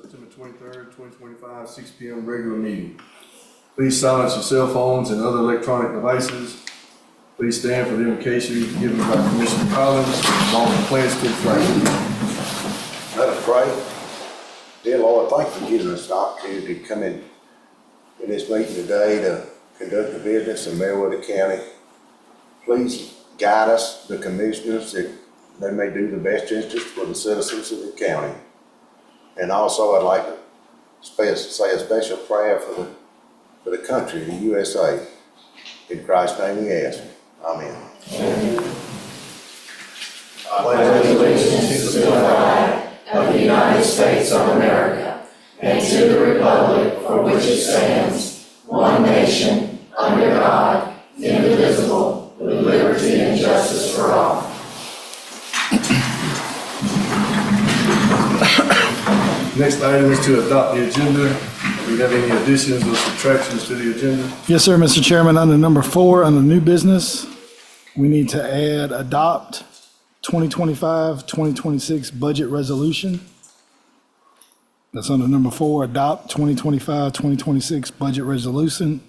September 23rd, 2025, 6 p.m. regular meeting. Please silence your cell phones and other electronic devices. Please stand for the invocation given by Commissioner Collins, along with pledge to the flag. Let us pray. Dear Lord, thank you for giving us the opportunity to come in this meeting today to conduct the business in Meriwether County. Please guide us, the commissioners, that they may do the best interest for the citizens of the county. And also, I'd like to say a special prayer for the country, the USA. In Christ's name we ask. Amen. I pledge allegiance to the flag of the United States of America and to the republic for which it stands, one nation, under God, indivisible, with liberty and justice for all. Next item is to adopt the agenda. Do we have any additions or subtractions to the agenda? Yes, sir, Mr. Chairman. Under number 4, under new business, we need to add adopt 2025-2026 budget resolution. That's under number 4, adopt 2025-2026 budget resolution.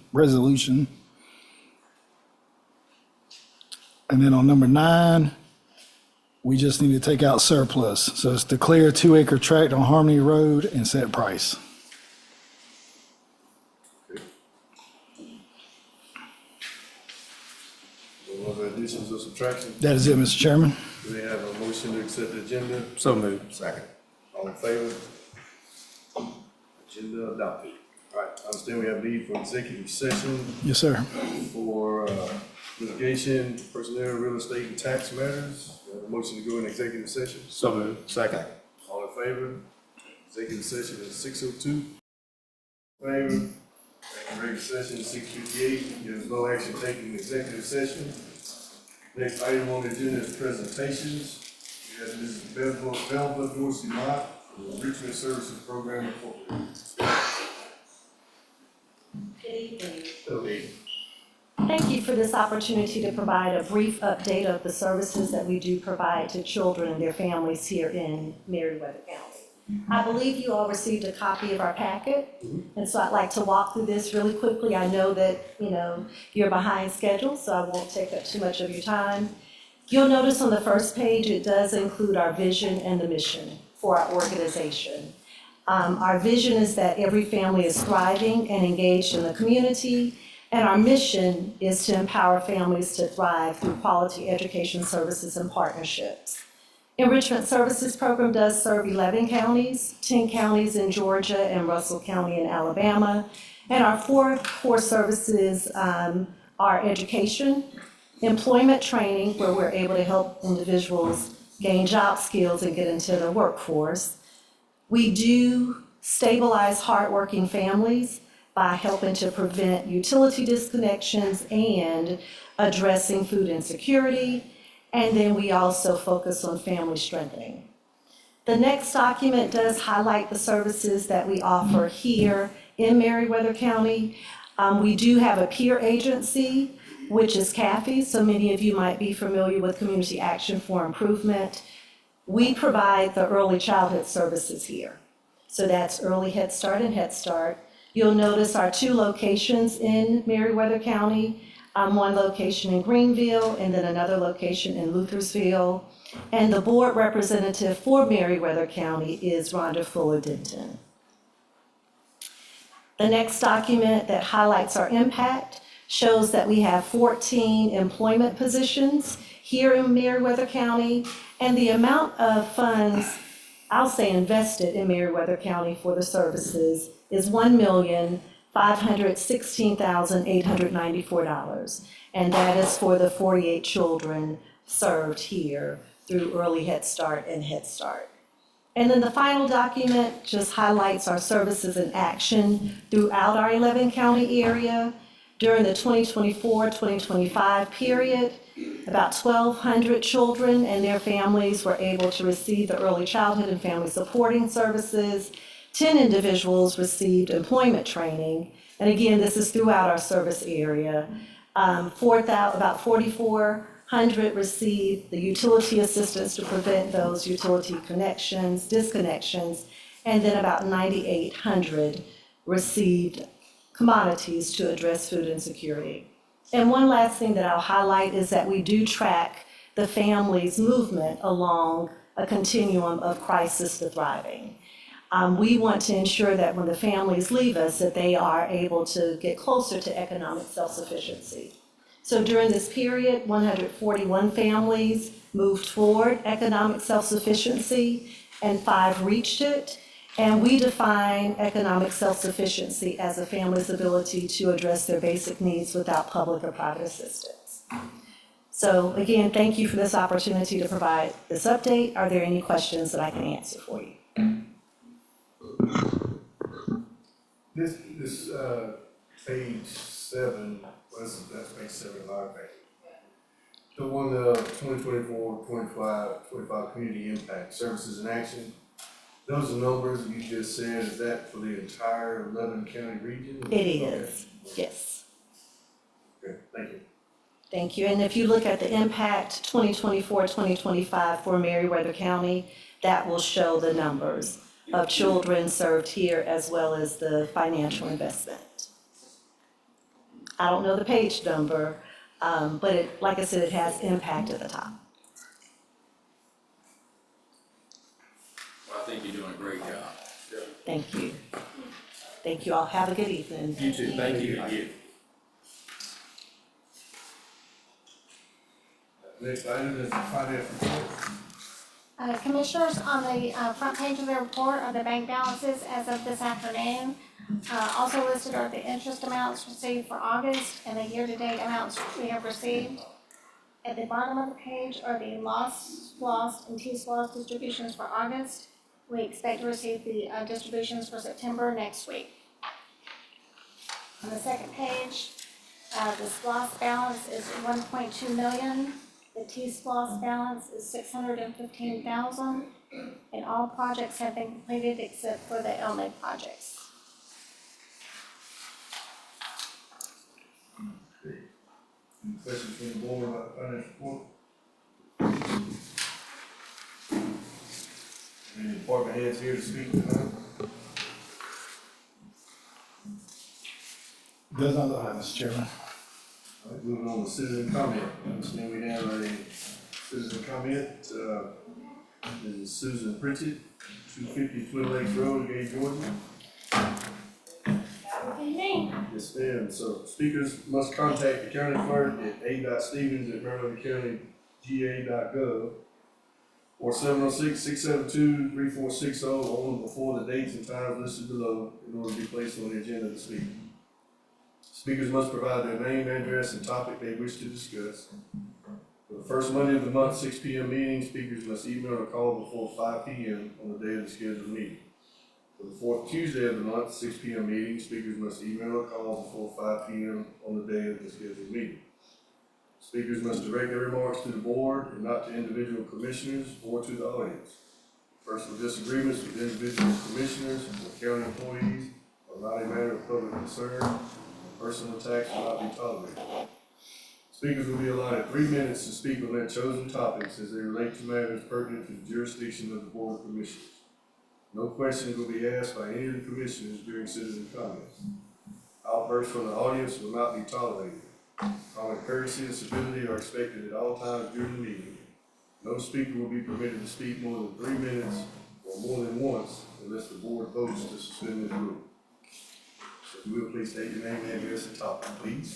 And then on number 9, we just need to take out surplus. So it's declare 2-acre tract on Harmony Road and set price. No other additions or subtractions? That is it, Mr. Chairman. Do we have a motion to accept the agenda? So moved. Second. All in favor? Agenda adopted. All right, I understand we have need for executive session Yes, sir. for litigation, personnel, real estate, and tax matters. We have a motion to go in executive session. So moved. Second. All in favor? Executive session is 6:02. Favor? Regular session is 6:58. There's no action taken in executive session. Next item on the agenda is presentations. We have Mrs. Belva Dorsey Mott, Richmond Services Program Incorporated. Good evening. Okay. Thank you for this opportunity to provide a brief update of the services that we do provide to children and their families here in Meriwether County. I believe you all received a copy of our packet, and so I'd like to walk through this really quickly. I know that, you're behind schedule, so I won't take up too much of your time. You'll notice on the first page, it does include our vision and the mission for our organization. Our vision is that every family is thriving and engaged in the community, and our mission is to empower families to thrive through quality education services and partnerships. Enrichment Services Program does serve 11 counties, 10 counties in Georgia and Russell County in Alabama. And our 4 core services are education, employment training, where we're able to help individuals gain job skills and get into the workforce. We do stabilize hardworking families by helping to prevent utility disconnections and addressing food insecurity. And then we also focus on family strengthening. The next document does highlight the services that we offer here in Meriwether County. We do have a peer agency, which is CAFI, so many of you might be familiar with Community Action for Improvement. We provide the early childhood services here. So that's Early Head Start and Head Start. You'll notice our 2 locations in Meriwether County. One location in Greenville, and then another location in Luthersville. And the board representative for Meriwether County is Rhonda Fuller Denton. The next document that highlights our impact shows that we have 14 employment positions here in Meriwether County, and the amount of funds, I'll say invested in Meriwether County for the services is $1,516,894, and that is for the 48 children served here through Early Head Start and Head Start. And then the final document just highlights our services in action throughout our 11 county area. During the 2024-2025 period, about 1,200 children and their families were able to receive the early childhood and family supporting services. 10 individuals received employment training, and again, this is throughout our service area. About 4,400 received the utility assistance to prevent those utility disconnections, and then about 9,800 received commodities to address food insecurity. And one last thing that I'll highlight is that we do track the family's movement along a continuum of crisis to thriving. We want to ensure that when the families leave us, that they are able to get closer to economic self-sufficiency. So during this period, 141 families moved toward economic self-sufficiency and 5 reached it. And we define economic self-sufficiency as a family's ability to address their basic needs without public or private assistance. So again, thank you for this opportunity to provide this update. Are there any questions that I can answer for you? This, page 7, that's page 7 of our page. The one, 2024, 25 community impact, services in action. Those numbers you just said, is that for the entire 11 county region? It is, yes. Okay, thank you. Thank you. And if you look at the impact 2024, 2025 for Meriwether County, that will show the numbers of children served here as well as the financial investment. I don't know the page number, but it, like I said, it has impact at the top. Well, I think you're doing a great job. Thank you. Thank you all. Have a good evening. You too, thank you. Next item is the finance report. Commissioners, on the front page of the report are the bank balances as of this afternoon. Also listed are the interest amounts received for August and the year-to-date amounts we have received. At the bottom of the page are the lost, and T-SPLOST distributions for August. We expect to receive the distributions for September next week. On the second page, the SPLOST balance is $1.2 million. The T-SPLOST balance is $615,000, and all projects have been completed except for the LMIG projects. Any questions from the board about the finance report? Any department heads here to speak tonight? Does not look like Mr. Chairman. All right, moving on to citizen comment. I understand we have a citizen comment. This is Susan Pritchett, 250 Twin Lakes Road, Gay, Georgia. Yes, ma'am. So speakers must contact the county clerk at a.stevens@marylandcountyga.gov or 706-672-3460 on or before the dates and times listed below in order to be placed on the agenda to speak. Speakers must provide their name, address, and topic they wish to discuss. For the first Monday of the month, 6 p.m. meeting, speakers must email or call before 5 p.m. on the day of the scheduled meeting. For the fourth Tuesday of the month, 6 p.m. meeting, speakers must email or call before 5 p.m. on the day of the scheduled meeting. Speakers must direct their remarks to the board and not to individual commissioners or to the audience. Personal disagreements with individual commissioners or county employees are not a matter of public concern. Personal attacks will not be tolerated. Speakers will be allotted 3 minutes to speak on their chosen topics as they relate to matters pertinent to the jurisdiction of the Board of Commissioners. No questions will be asked by any of the commissioners during citizen comments. Outbursts from the audience will not be tolerated. Common courtesy and civility are expected at all times during the meeting. No speaker will be permitted to speak more than 3 minutes or more than once unless the board votes to suspend this rule. So if you will, please state your name, address, and topic, please.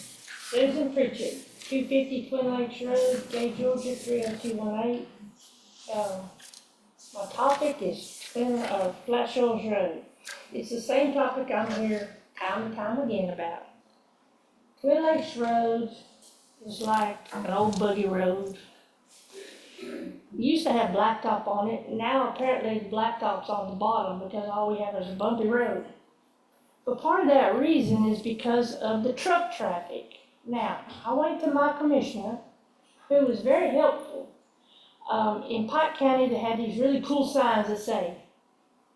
Susan Pritchett, 250 Twin Lakes Road, Gay, Georgia, 30218. My topic is Flat Shoals Road. It's the same topic I'm here time and time again about. Twin Lakes Road is like an old buggy road. We used to have blacktop on it, and now apparently the blacktop's on the bottom because all we have is a bumpy road. But part of that reason is because of the truck traffic. Now, I went to my commissioner, who was very helpful. In Pike County, they had these really cool signs that say,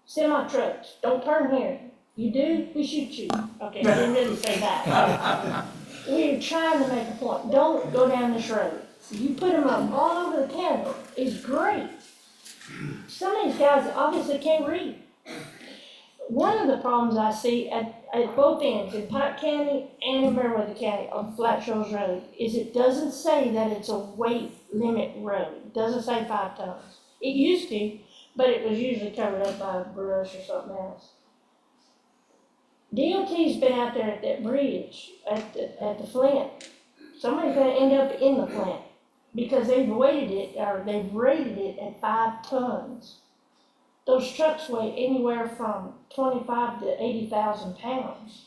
semi-trucks, don't turn here. You do, we shoot you. Okay, I didn't really say that. We were trying to make a point. Don't go down this road. You put them up all over the county. It's great. Some of these guys obviously can't read. of the problems I see at both ends, in Pike County and in Meriwether County on Flat Shoals Road, is it doesn't say that it's a weight limit road. It doesn't say 5 tons. It used to, but it was usually covered up by brush or something else. DOT's been out there at that bridge, at the Flint. Somebody's gonna end up in the Flint, because they've rated it at 5 tons. Those trucks weigh anywhere from 25 to 80,000 pounds.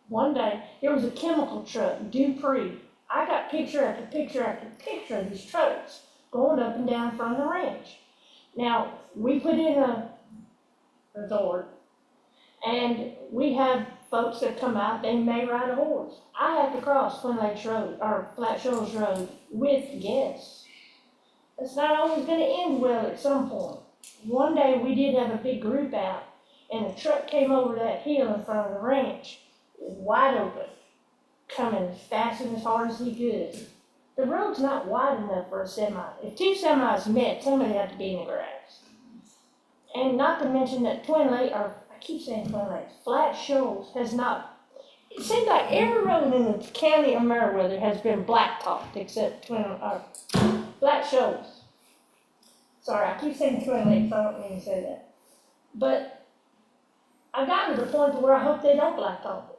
One day, there was a chemical truck, Dupree. I got picture after picture after picture of these trucks going up and down from the ranch. Now, we put in a resort, and we have folks that come out, they may ride a horse. I have to cross Twin Lakes Road, or Flat Shoals Road, with guests. It's not always gonna end well at some point. One day, we did have a big group out, and a truck came over that hill in front of the ranch, wide open, coming as fast and as hard as he could. The road's not wide enough for a semi. If 2 semis met, somebody had to be in the grass. And not to mention that Twin Lakes, or I keep saying Twin Lakes, Flat Shoals has not, it seems like every road in the county of Meriwether has been blacktopped except Flat Shoals. Sorry, I keep saying Twin Lakes, I don't mean to say that. But I've gotten to the point where I hope they don't blacktop it.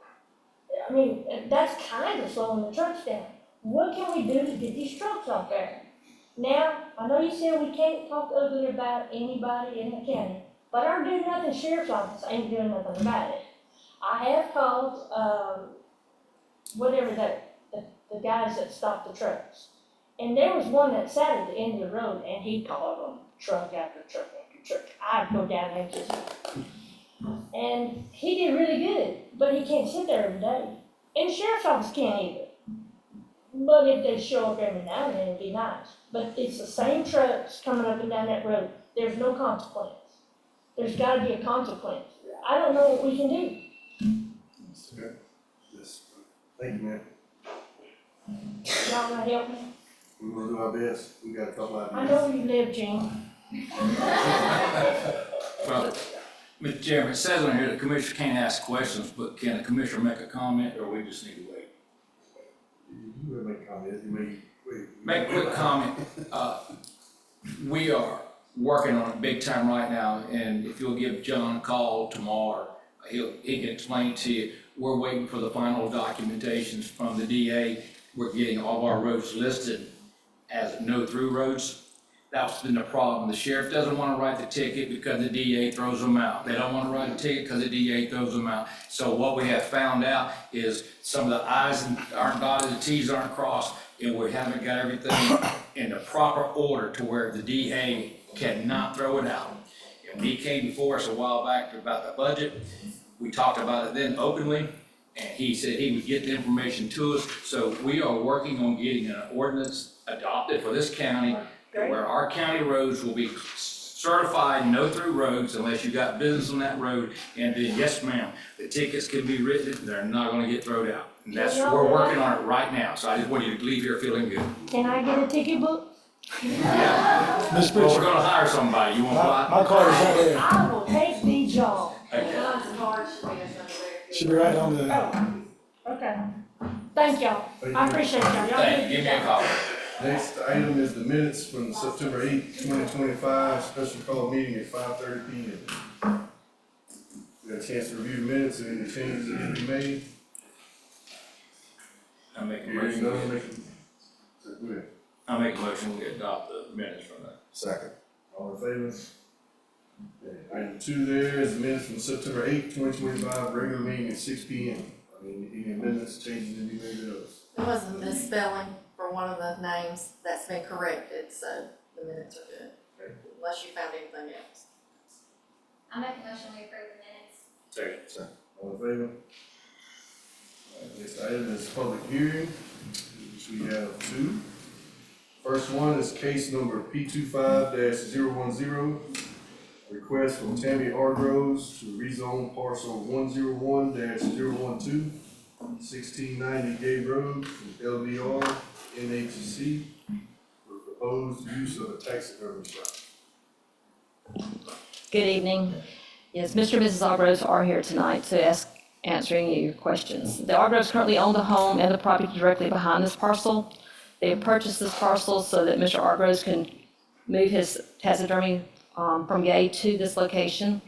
I mean, that's kind of slowing the trucks down. What can we do to get these trucks off there? Now, I know you said we can't talk ugly about anybody in the county, but our do-nothing sheriff's office ain't doing nothing about it. I have called, the guys that stop the trucks. And there was one that sat at the end of the road, and he called them truck after truck after truck. I'd go down there and just, and he did really good, but he can't sit there every day. And the sheriff's office can't either. But if they show up every now and then, it'd be nice. But it's the same trucks coming up and down that road. There's no consequence. There's gotta be a consequence. I don't know what we can do. Okay. Yes. Thank you, man. Y'all wanna help me? We will do our best. We got a couple I ideas. know where you live, Gene. Well, Mr. Chairman, it says on here the commissioner can't ask questions, but can the commissioner make a comment, or we just need to wait? You will make a comment. You may, wait. Make a quick comment. We are working on it big time right now, and if you'll give John a call tomorrow, he can explain to you. We're waiting for the final documentations from the DA. We're getting all of our roads listed as no-through roads. That's been the problem. The sheriff doesn't want to write the ticket because the DA throws them out. They don't want to write a ticket because the DA throws them out. So what we have found out is some of the I's aren't dotted, the T's aren't crossed, and we haven't got everything in the proper order to where the DA cannot throw it out. And he came before us a while back about the budget. We talked about it then openly, and he said he would get the information to us. So we are working on getting an ordinance adopted for this county where our county roads will be certified no-through roads unless you got business on that road. And then, yes, ma'am, the tickets can be written, they're not gonna get thrown out. And that's, we're working on it right now, so I just want you to leave here feeling good. Can I get a ticket book? Mr. Well, we're Pritchard, gonna hire somebody, you wanna fly? my card is right there. I will take the job. Should be right on the, Oh, okay. Thank y'all. I appreciate y'all. Y'all Thank did you, a give good me a job. call. Next item is the minutes from September 8th, 2025, special call meeting at 5:30 p.m. We got a chance to review the minutes and any changes that can be made. I make a Hearing none, motion, make a, go ahead. I make a motion, we adopt the minutes from that. Second. All in favor? Okay, item 2 there is the minutes from September 8th, 2025, regular meeting at 6 p.m. Any amendments, changes that be made to those? There was a misspelling for one of the names that's been corrected, so the minutes are good. Unless you found anything else. I make a motion we approve the minutes. Second. All in favor? Next item is public hearing, which we have 2. First one is case number P25-010, request from Tammy Hargroves to rezone parcel 101-012, 1690 Gay Road from LVR NHC for proposed use of a taxidermy shop. Good evening. Yes, Mr. and Mrs. Algroves are here tonight to answering your questions. The Algroves currently own the home and the property directly behind this parcel. They have purchased this parcel so that Mr. Algroves can move his taxidermy from Gay to this location.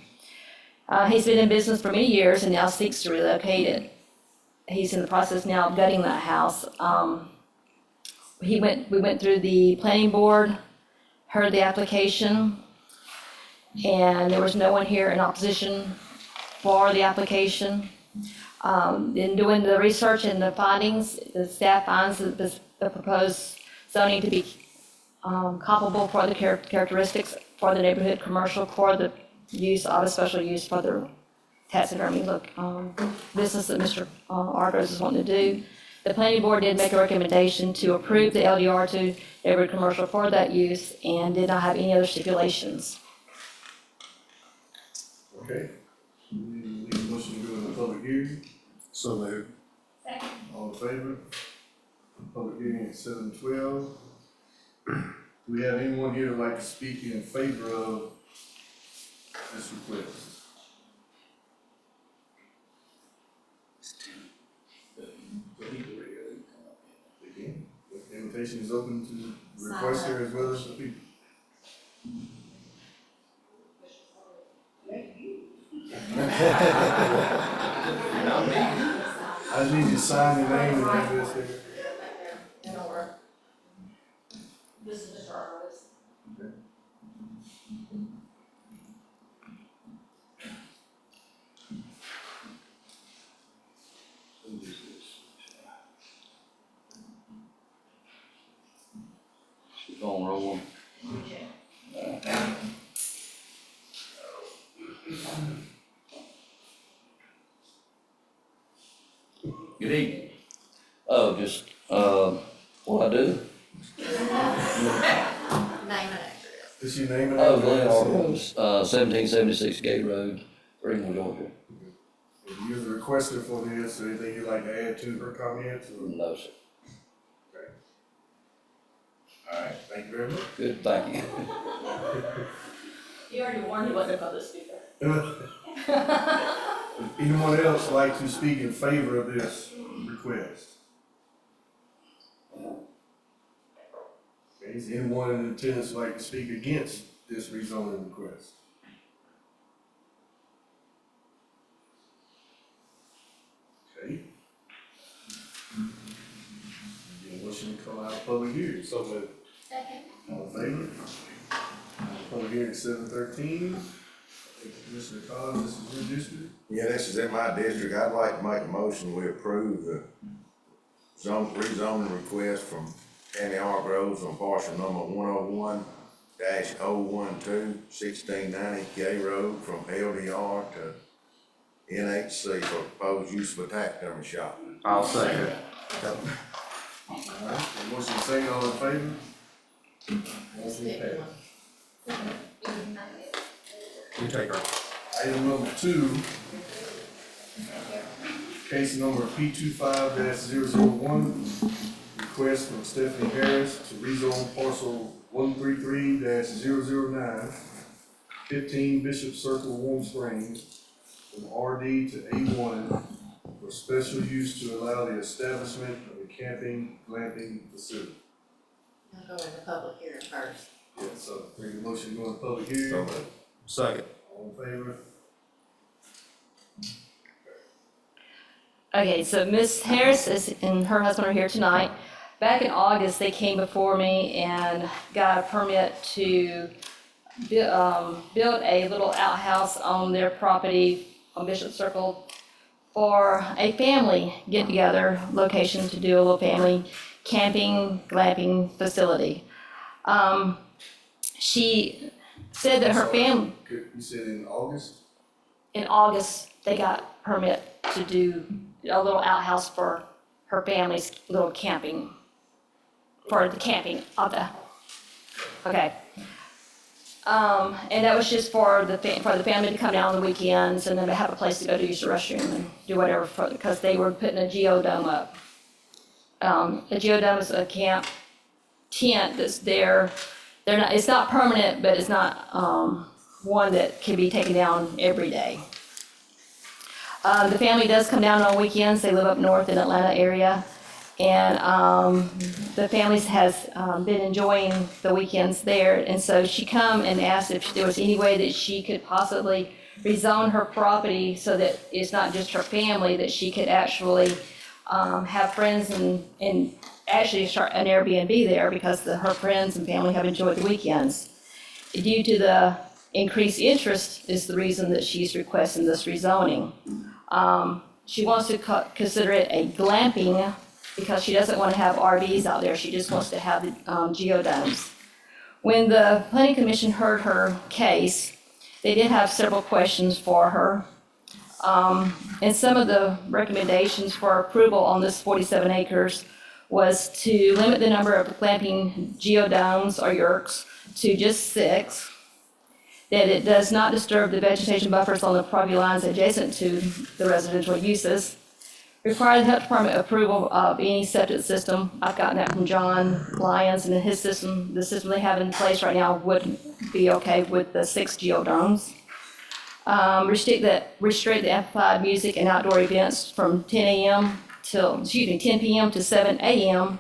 He's been in business for many years and now seeks to relocate it. He's in the process now of gutting that house. We went through the planning board, heard the application, and there was no one here in opposition for the application. In doing the research and the findings, the staff finds that the proposed zoning to be comparable for the characteristics for the neighborhood commercial, for the use of a special use for the taxidermy business that Mr. Argos is wanting to do. The planning board did make a recommendation to approve the LDR to neighborhood commercial for that use and did not have any other stipulations. Okay. Need a motion to go into public hearing? So moved. Second. All in favor? Public hearing at 7:12. Do we have anyone here who'd like to speak in favor of this request? Again, the invitation is open to the requester as well as the people. I just need you to sign your name and address there. This is Mr. Argos. She's on roll. Good evening. Oh, just, what I do? Name and address. Is your name and Oh, Glenn address? Argos, 1776 Gate Road, Greenville, Georgia. If you're the requester for this, or anything you'd like to add to her comments, or? No, sir. All right, thank you very much. Good, thank you. You already warned he wasn't a public speaker. Anyone else like to speak in favor of this request? Okay, is anyone in attendance like to speak against this rezoning request? Okay. Any motion to call out a public hearing? So moved. Second. All in favor? Public hearing 7:13. Commissioner Collins, this is your district. Yeah, this is in my district. I'd like to make a motion, we approve the rezoning request from Annie Hargroves on parcel number 101-012, 1690 Gay Road from LDR to NHC for proposed use of a taxidermy shop. I'll second. All right, the motion second, all in favor? Motion passed. You take her. Item number 2, case number P25-001, request from Stephanie Harris to rezone parcel 133-009, 15 Bishop Circle, Warm Springs, from RD to A1 for special use to allow the establishment of a camping, glamping facility. I'll go into public hearing first. Yeah, so bring the motion to go into public hearing. Second. All in favor? Okay, so Ms. Harris and her husband are here tonight. Back in August, they came before me and got a permit to build a little outhouse on their property on Bishop Circle for a family get-together location to do a little family camping, glamping facility. She said that her family, You said in August? in August, they got permit to do a little outhouse for her family's little camping, for the camping of the, okay. And that was just for the family to come down on the weekends and then they have a place to go to use the restroom and do whatever, because they were putting a geodome up. A geodome is a camp tent that's there. They're not, it's not permanent, but it's not, one that can be taken down every day. The family does come down on weekends. They live up north in Atlanta area. And the family has been enjoying the weekends there. And so she come and asked if there was any way that she could possibly rezone her property so that it's not just her family, that she could actually have friends and actually start an Airbnb there because her friends and family have enjoyed the weekends. Due to the increased interest is the reason that she's requesting this rezoning. She wants to consider it a glamping because she doesn't want to have RVs out there. She just wants to have the geodomes. When the planning commission heard her case, they did have several questions for her. And some of the recommendations for approval on this 47 acres was to limit the number of glamping geodomes or yurts to just 6, that it does not disturb the vegetation buffers on the property lines adjacent to the residential uses, require the health department approval of any septic system. I've gotten that from John Lyons, and in his system, the system they have in place right now would be okay with the 6 geodomes. Restrict the amplified music and outdoor events from 10 p.m. to 7 a.m.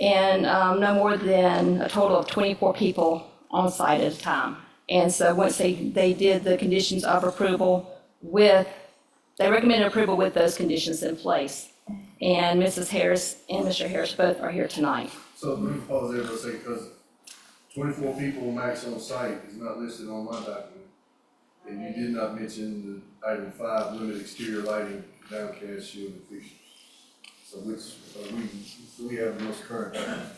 And no more than a total of 24 people on site at a time. And so once they did the conditions of approval they recommended approval with those conditions in place. And Mrs. Harris and Mr. Harris both are here tonight. So let me pause there for a second, because 24 people max on site is not listed on my document. And you did not mention the item 5, limit exterior lighting, downcast shielding fixtures. So we have the most current document.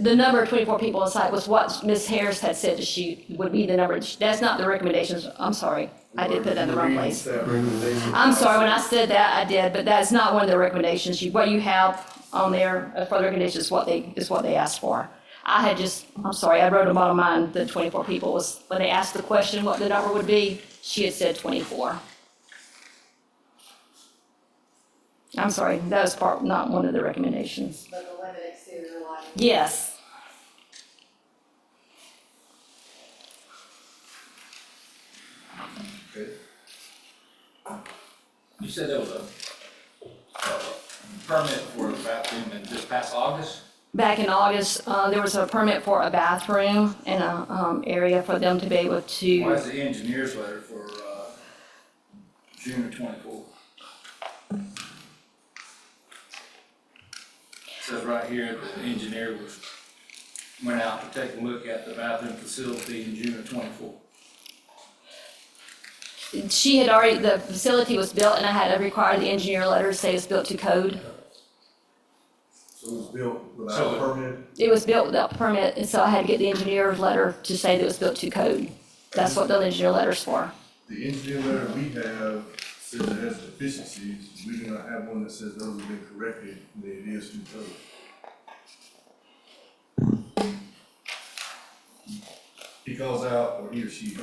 The number of 24 people on site was what Ms. Harris had said to shoot would be the number. That's not the recommendations. I'm sorry. I did put that in the wrong place. I'm sorry, when I said that, I did, but that's not one of the recommendations. What you have on there for the recommendations is what they asked for. I'm sorry, I wrote them on mine, the 24 people was, when they asked the question what the number would be, she had said 24. I'm sorry, that was not one of the recommendations. But the limit exterior lighting. Yes. Okay. You said there was a permit for a bathroom in this past August? Back in August, there was a permit for a bathroom and a area for them to be able Why to. is the engineer's letter for June of 24? It says right here that the engineer went out to take a look at the bathroom facility in June of 24. She had already, the facility was built and I had to require the engineer letter to say it's built to code. So it was built without a permit? It was built without permit, and so I had to get the engineer's letter to say that it was built to code. That's what the engineer letter's for. The engineer letter we have says it has deficiencies. We do not have one that says those have been corrected, and it is to code. He calls out, or he or she,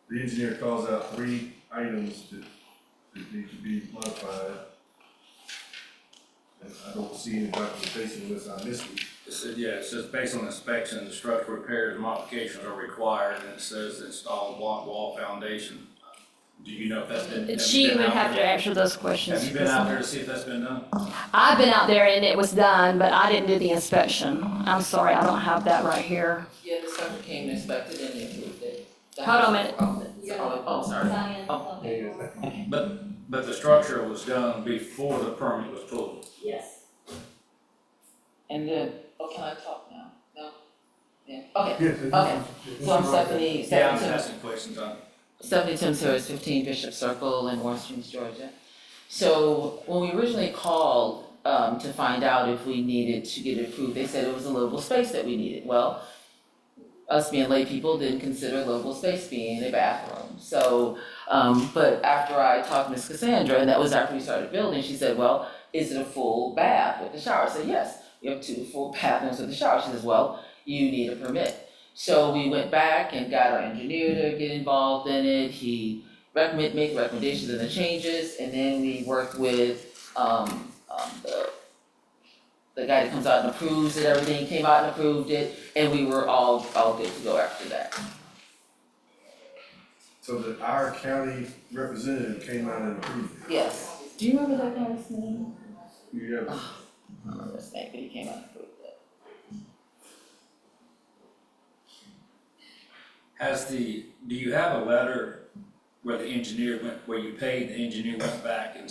the engineer calls out 3 items that need to be modified. And I don't see any documentation unless I missed it. It says based on inspection, the structural repairs and modifications are required, and it says install block wall foundation. Do you know if that's been? She would have to answer those questions. Have you been out there to see if that's been done? I've been out there and it was done, but I didn't do the inspection. I'm sorry, I don't have that right here. Yeah, the sucker came and inspected and they approved it. Hold on a minute. Oh, sorry. But the structure was done before the permit was pulled. Yes. And then, can I talk now? No? Yeah, okay. So I'm Stephanie Yeah, I'm Timms. asking questions on. Stephanie Timms, 15 Bishop Circle in Warren Springs, Georgia. So when we originally called to find out if we needed to get it approved, they said it was a livable space that we needed. Well, us being lay people didn't consider livable space being a bathroom. So, but after I talked to Ms. Cassandra, and that was after we started building, she said, well, is it a full bath with the shower? I said, yes, you have 2 full bathrooms with the shower. She says, well, you need a permit. So we went back and got our engineer to get involved in it. He made recommendations and the changes, and then we worked with the the guy that comes out and approves it, everything came out and approved it, and we were all good to go after that. So that our county representative came out and approved it. Yes. Do you remember that guy's name? You have, I don't remember his name, but he came out and approved it. Do you have a letter where the engineer where you paid, the engineer went back and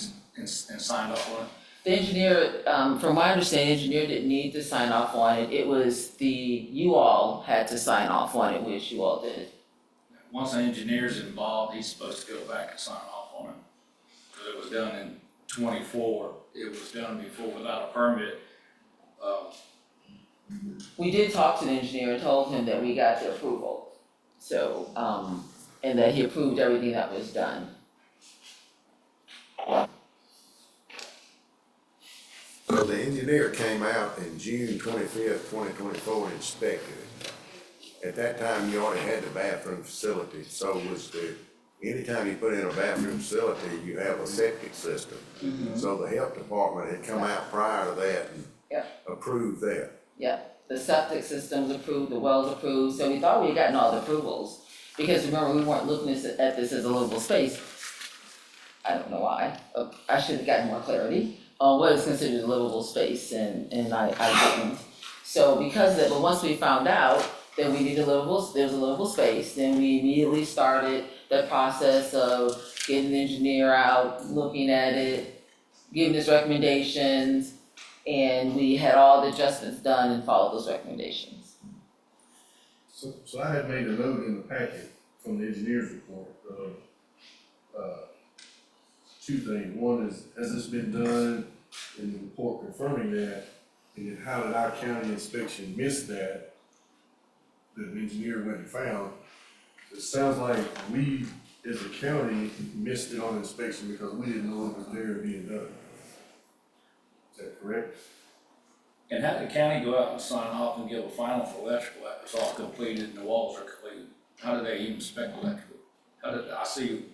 signed off on it? The engineer, from my understanding, the engineer didn't need to sign off on it, it was you all had to sign off on it, which you all did. Once an engineer's involved, he's supposed to go back and sign off on it. Because it was done in '24, it was done before without a permit. We did talk to the engineer and told him that we got the approval, so, and that he approved everything that was done. So the engineer came out in June 25th, 2024 and inspected it. At that time, you already had the bathroom facility, so anytime you put in a bathroom facility, you have a septic system. So the health department had come out prior to that and Yep. approved that. Yeah, the septic system's approved, the well's approved, so we thought we had gotten all the approvals. Because remember, we weren't looking at this as a livable space. I don't know why, I should have gotten more clarity on what is considered a livable space, and I didn't. So because of that, but once we found out that we needed there was a livable space, then we immediately started the process of getting the engineer out, looking at it, giving us recommendations, and we had all the adjustments done and followed those recommendations. so I had made a note in the packet from the engineer's report of, two things. One is, has this been done in the report confirming that? And then how did our county inspection miss that the engineer went and found? It sounds like we, as a county, missed it on inspection because we didn't know it was there and being done. Is that correct? And how did the county go out and sign off and give a final for electrical after it's all completed and the walls are completed? How did they even inspect electrical? I see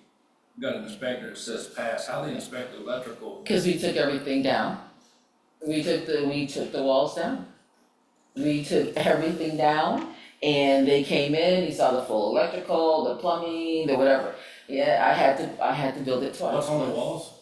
you got an inspector that says pass, how do they inspect the electrical? Cause we took everything down. We took the walls down. We took everything down, and they came in, he saw the full electrical, the plumbing, the whatever. Yeah, I had to build it twice. What's on the walls?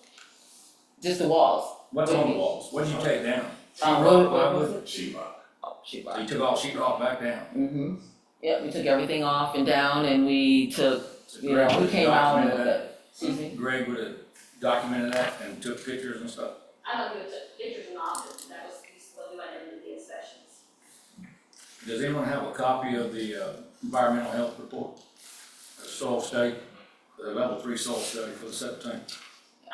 Just the walls. What's on the walls? What did you take down? What was it? Sheetrock. Oh, sheetrock. So you took all sheetrock back down? Mm-hmm. Yeah, we took everything off and down, and we took, So you know, Greg we would've came out and documented looked that? at, excuse me? Greg would have documented that and took pictures and stuff? I don't know if it took pictures or not, but that was what we went into the inspections. Does anyone have a copy of the environmental health report? The soil study, the level 3 soil study for the septic tank?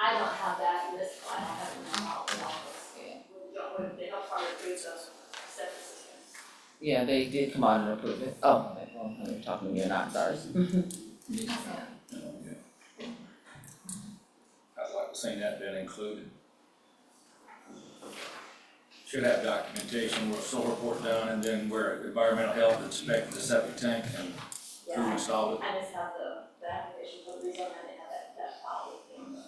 I don't have that in this, I don't have it in my office. With the health department approves of septic systems. Yeah, they did come out and approve it. Oh, well, you're talking to me or not, sorry. Yeah. I'd like to see that been included. Should have documentation where a soil report done and then where environmental health inspected the septic tank and who installed it. I just have the application for the rezone, I didn't have that file with me.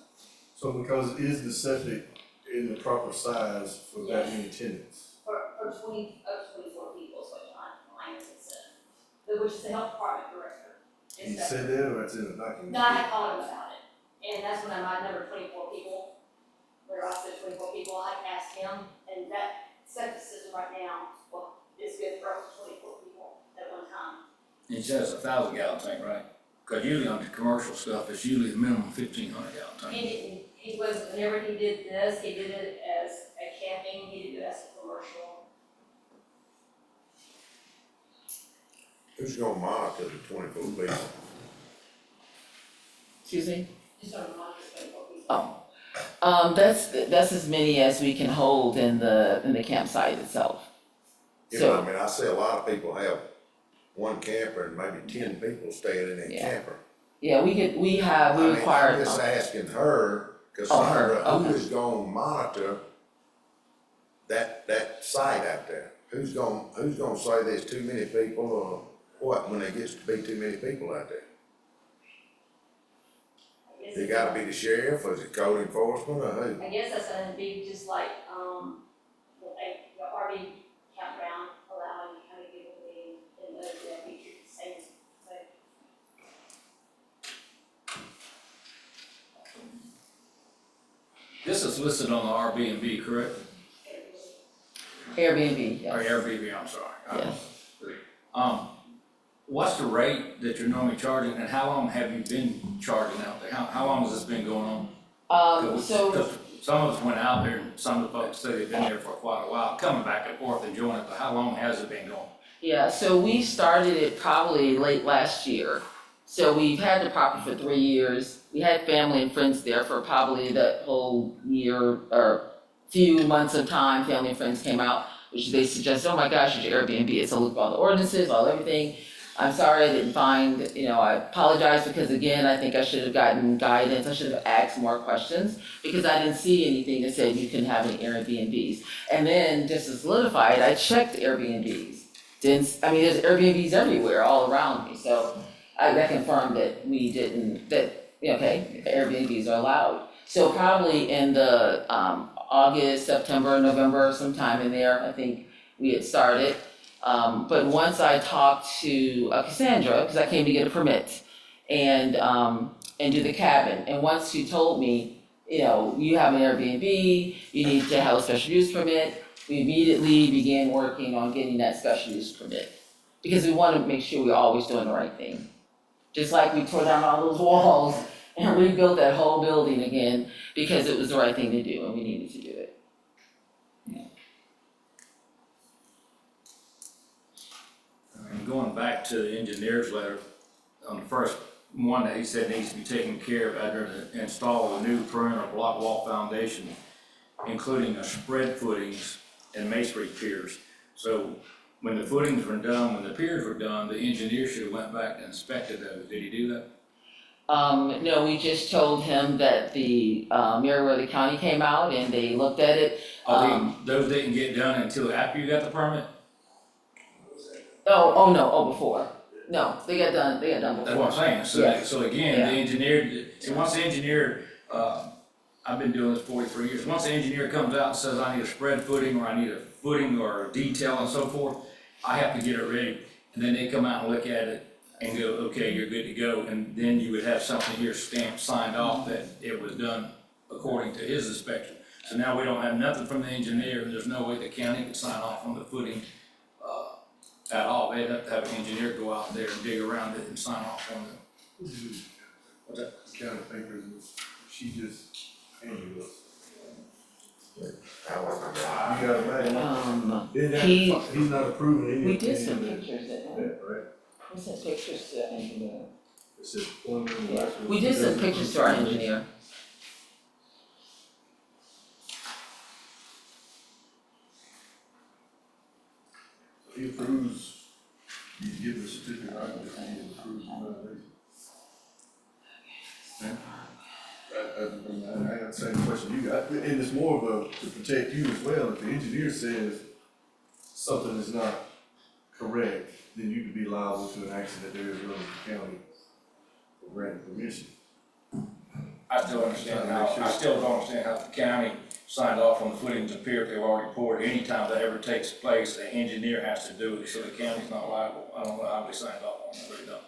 So because is the septic in the proper size for that many tenants? For 24 people, is what Ryan said, which is the health department director. He said that or it's in the document? No, I had called him about it, and that's when I might number 24 people, where I said 24 people, I asked him, and that septic system right now, well, is good for up to 24 people at one time. It says 1,000 gallon tank, right? Cause usually on the commercial stuff, it's usually the minimum 1,500 gallon tank. He was, whenever he did this, he did it as a camping, he did it as a commercial. Who's gonna monitor the 24 people? Excuse me? Just on the market, 24 people. Oh, that's as many as we can hold in the campsite itself. You know, So, I mean, I see a lot of people have one camper and maybe 10 people staying in that Yeah. camper. yeah, we I mean, require. I'm just asking her, cause Oh, her, Sandra, who okay. is gonna monitor that site out there? Who's gonna say there's too many people or what when there gets to be too many people out there? It gotta be the sheriff, or is it code enforcement, or who? I guess that's gonna be just like, This is listed on the Airbnb, correct? Airbnb, Or yes, Airbnb, I'm sorry. yes. What's the rate that you're normally charging, and how long have you been charging out there? How long has this been going on? So, 'Cause some of us went out there, and some of the folks say they've been there for quite a while, coming back and forth enjoying it, but how long has it been going? yeah, so we started it probably late last year. So we've had the property for 3 years. We had family and friends there for probably that whole year or few months of time. Family and friends came out, which they suggested, oh my gosh, you should Airbnb it. So I looked at all the ordinances, all everything. I'm sorry I didn't find, I apologize because again, I think I should have gotten guidance. I should have asked more questions because I didn't see anything that said you couldn't have any Airbnbs. And then just to solidify it, I checked Airbnbs. There's Airbnbs everywhere, all around me. So that confirmed that we didn't, Airbnbs are allowed. So probably in the August, September, November, sometime in there, I think we had started. But once I talked to Cassandra, because I came to get a permit and do the cabin, and once she told me, you have an Airbnb, you need to have a special use permit, we immediately began working on getting that special use permit. Because we want to make sure we're always doing the right thing. Just like we tore down all those walls and rebuilt that whole building again, because it was the right thing to do and we needed to do it. And going back to the engineer's letter, on the first one that he said needs to be taken care of, either to install a new perimeter block wall foundation, including a spread footings and masonry piers. So when the footings were done, when the piers were done, the engineer should have went back and inspected those. Did he do that? No, we just told him that the Meriwether County came out and they looked at it. Those didn't get done until after you got the permit? Before. No, they got done before. That's what I'm saying. Yes. So again, Yeah. the engineer, once the engineer, I've been doing this 43 years. Once the engineer comes out and says, I need a spread footing, or I need a footing or a detail and so forth, I have to get it ready. And then they come out and look at it and go, okay, you're good to go. And then you would have something here stamped, signed off that it was done according to his inspection. So now we don't have nothing from the engineer, and there's no way the county can sign off on the footing at all. They'd have to have an engineer go out there and dig around it and sign off on it. What's that? County papers, she just handed us. You got it back. He's not approving anything. We did some pictures, didn't we? Yeah, right. We sent pictures to the engineer. It says preliminary license. We did send pictures to our engineer. He approves, you give the certificate, right, if he approves the renovation. I got the same question you got, and it's more of a, to protect you as well. If the engineer says something is not correct, then you could be liable to an action that there is running the county for granting permission. I still don't understand how the county signed off on the footings and pier if they've already poured. Anytime that ever takes place, the engineer has to do it, so the county's not liable. I don't know how they signed off on it, I really don't.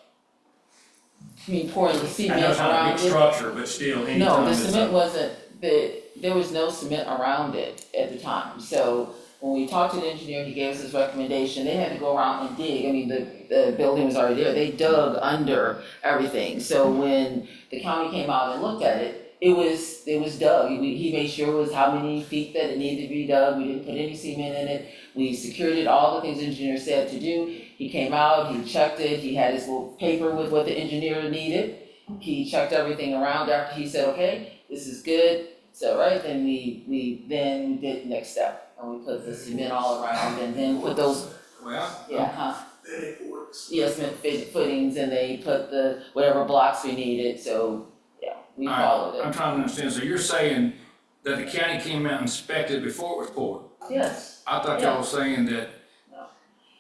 I mean, pouring the I cement know it's not a around big it. structure, but still, No, anytime the it's cement wasn't, there was no cement around it at the time. So when we talked to the engineer, he gave us his recommendation, they had to go around and dig. I mean, the building was already there, they dug under everything. So when the county came out and looked at it, it was dug. He made sure it was how many feet that it needed to be dug, we didn't put any cement in it. We secured it, all the things the engineer said to do. He came out, he checked it, he had his little paper with what the engineer needed. He checked everything around after he said, okay, this is good. So, right, then we did the next step. And we put the cement all around and then put those, cement footings, and they put the, whatever blocks we needed, so, we All right, followed it. I'm trying to understand, so you're saying that the county came out and inspected before it was poured? Yes, I thought y'all were saying that.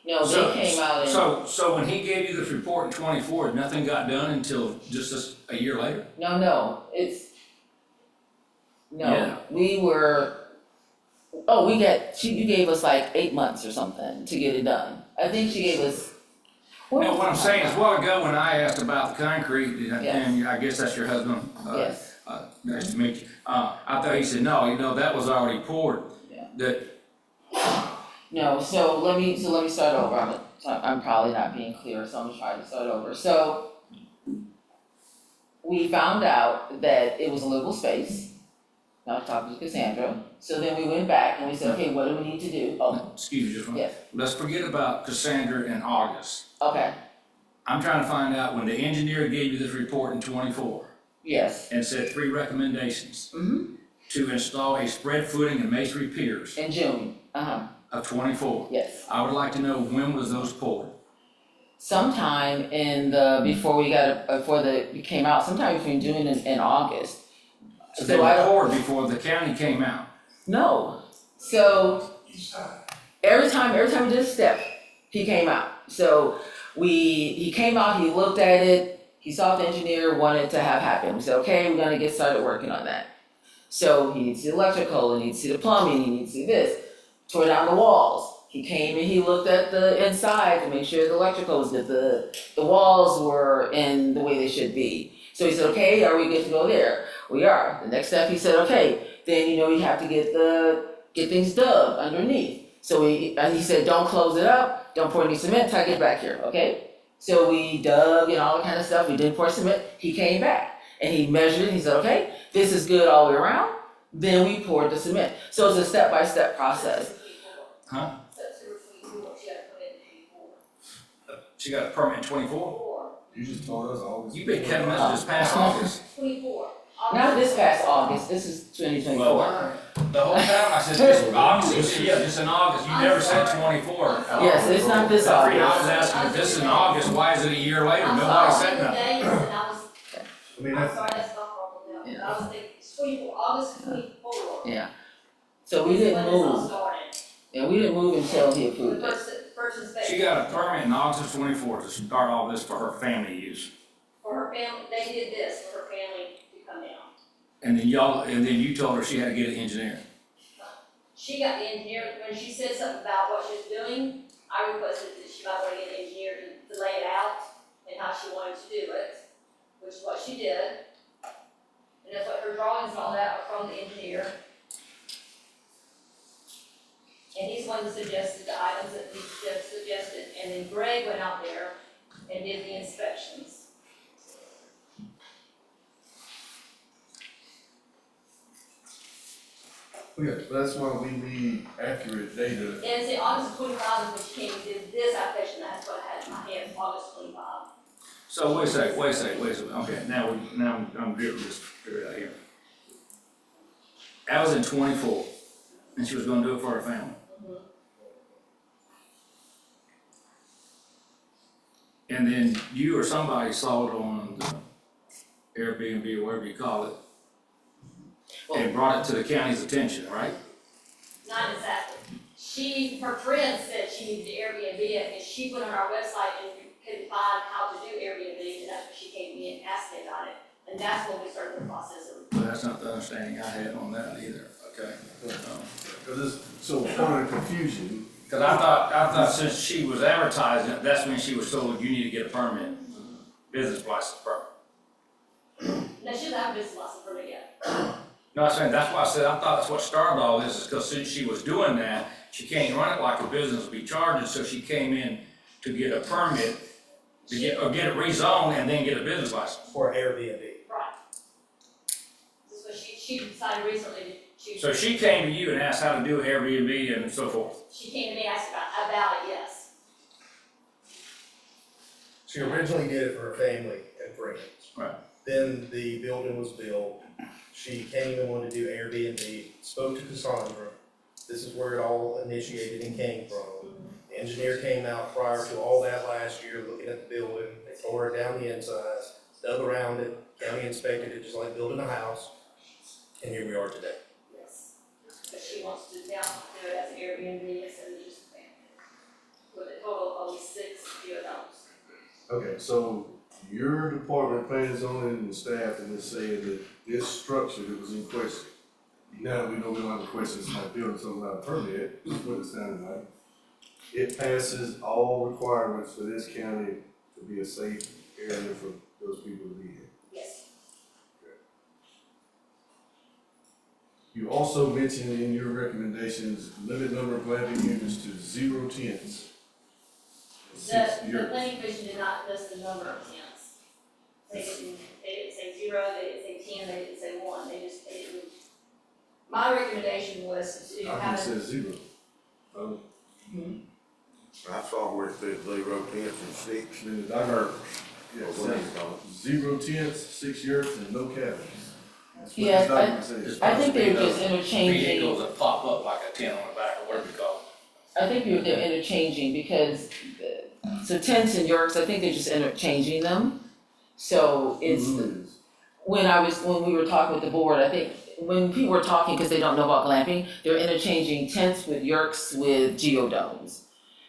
no, they came out and. So when he gave you this report in 24, nothing got done until just a year later? No, Yeah. You gave us like 8 months or something to get it done. I think she gave us. No, what I'm saying is, a while ago when I asked about the concrete, Yes. and I guess that's your husband. Yes, Nice to meet you. I thought he said, no, you know, that was already poured. Yeah. That, No, so let me start over. I'm probably not being clear, so I'm gonna try to start over. So we found out that it was a livable space. Now talking to Cassandra. So then we went back and we said, okay, what do we need to do? Oh, excuse me, just one. yes, Let's forget about Cassandra in August. okay, I'm trying to find out when the engineer gave you this report in 24 yes. and said 3 recommendations Mm-hmm. to install a spread footing and masonry piers In June, of 24. yes. I would like to know when was those poured? Sometime in the, before it came out, sometime between June and August. So they So were I don't, poured before the county came out. no, so every time we did a step, he came out. So he came out, he looked at it, he saw what the engineer wanted to have happen. We said, okay, we're gonna get started working on that. So he needs the electrical, he needs to see the plumbing, he needs to see this, tore down the walls. He came and he looked at the inside to make sure the electrical was good, the walls were in the way they should be. So he said, okay, are we good to go there? We are. The next step, he said, okay, then you have to get things dug underneath. So he said, don't close it up, don't pour any cement till I get back here, okay? So we dug and all that kind of stuff, we didn't pour cement, he came back and he measured it, he said, okay, this is good all the way around, then we poured the cement. So it's a step-by-step process. Huh? September 24, she had to put it in 24. She got a permit in 24? You just told us all. You've been cutting us this past August. 24. Not this past August, this is 2024. Well, the whole time I said this August, you said, yeah, just in August, you never said 24. Yes, it's not this I was August. asking if this is in August, why is it a year later? I'm Nobody sorry, said the nothing. days, and I was, I mean, I'm sorry, that's not problem now. Yeah. I was thinking, it's 24, August 24. Yeah. So we is didn't when this all move, started. and we didn't move until he The approved it. first inspection. She got a permit in August 24 to start all this for her family use. For her family, they did this for her family to come down. And then you told her she had to get an engineer. She got the engineer, when she said something about what she was doing, I requested that she might want to get an engineer to lay it out and how she wanted to do it, which is what she did. And that's what her drawings and all that are from the engineer. And he's the one that suggested the items that he suggested, and then Greg went out there and did the inspections. Okay, that's why we need accurate data. And it's in August 25 is when she came and did this application, that's what I had in my hand, August 25. So wait a second. Okay, now I'm getting this figured out here. That was in 24, and she was gonna do it for her family. And then you or somebody saw it on the Airbnb or whatever you call it, and brought it to the county's attention, right? Not exactly. Her friend said she needed the Airbnb, and she went on our website and couldn't find how to do Airbnb, and that's when she came to me and asked me about it. And that's when we started the process of. But that's not the understanding I had on that either, okay? So part of the confusion, Cause I thought since she was advertising it, that's when she was told you need to get a permit, business license permit. No, she doesn't have a business license permit yet. No, I'm saying, that's why I said, I thought that's what started all this, is because since she was doing that, she can't run it like a business, be charged, so she came in to get a permit, to get it rezoned and then get a business license. For Airbnb. Right. This is what she decided recently to choose. So she came to you and asked how to do Airbnb and so forth. She came to me and asked about it, yes. She originally did it for her family and friends. Right. Then the building was built. She came and wanted to do Airbnb, spoke to Cassandra. This is where it all initiated and came from. The engineer came out prior to all that last year, looking at the building. They tore it down the insides, dug around it, county inspected it just like building a house. And here we are today. Yes. But she wants to now do it as an Airbnb instead of just a family. With a total of only 6 units. okay, so your department plans on it and the staff and is saying that this structure that was in question, now that we know we don't have a question, it's not building something without a permit, is what it sounded like. It passes all requirements for this county to be a safe area for those people to be in. Yes. You also mentioned in your recommendations, limit number of glamping units to 0 tents. The planning commission did not list the number of tents. They didn't say 0, they didn't say 10, they didn't say 1, they didn't. My recommendation was to I think it have, says 0. Oh, I saw where it said 0 tents and 6. then I heard, yeah, it says 0 tents, 6 yurts, and no cabins. That's what Yeah, this document says. I think they're just interchanging. Vehicles that pop up like a tent on the back or whatever you call it. I think they're interchanging because, so tents and yurts, I think they're just interchanging them. So it's, Who is? when we were talking with the board, I think when people were talking, because they don't know about glamping, they're interchanging tents with yurts with geodomes.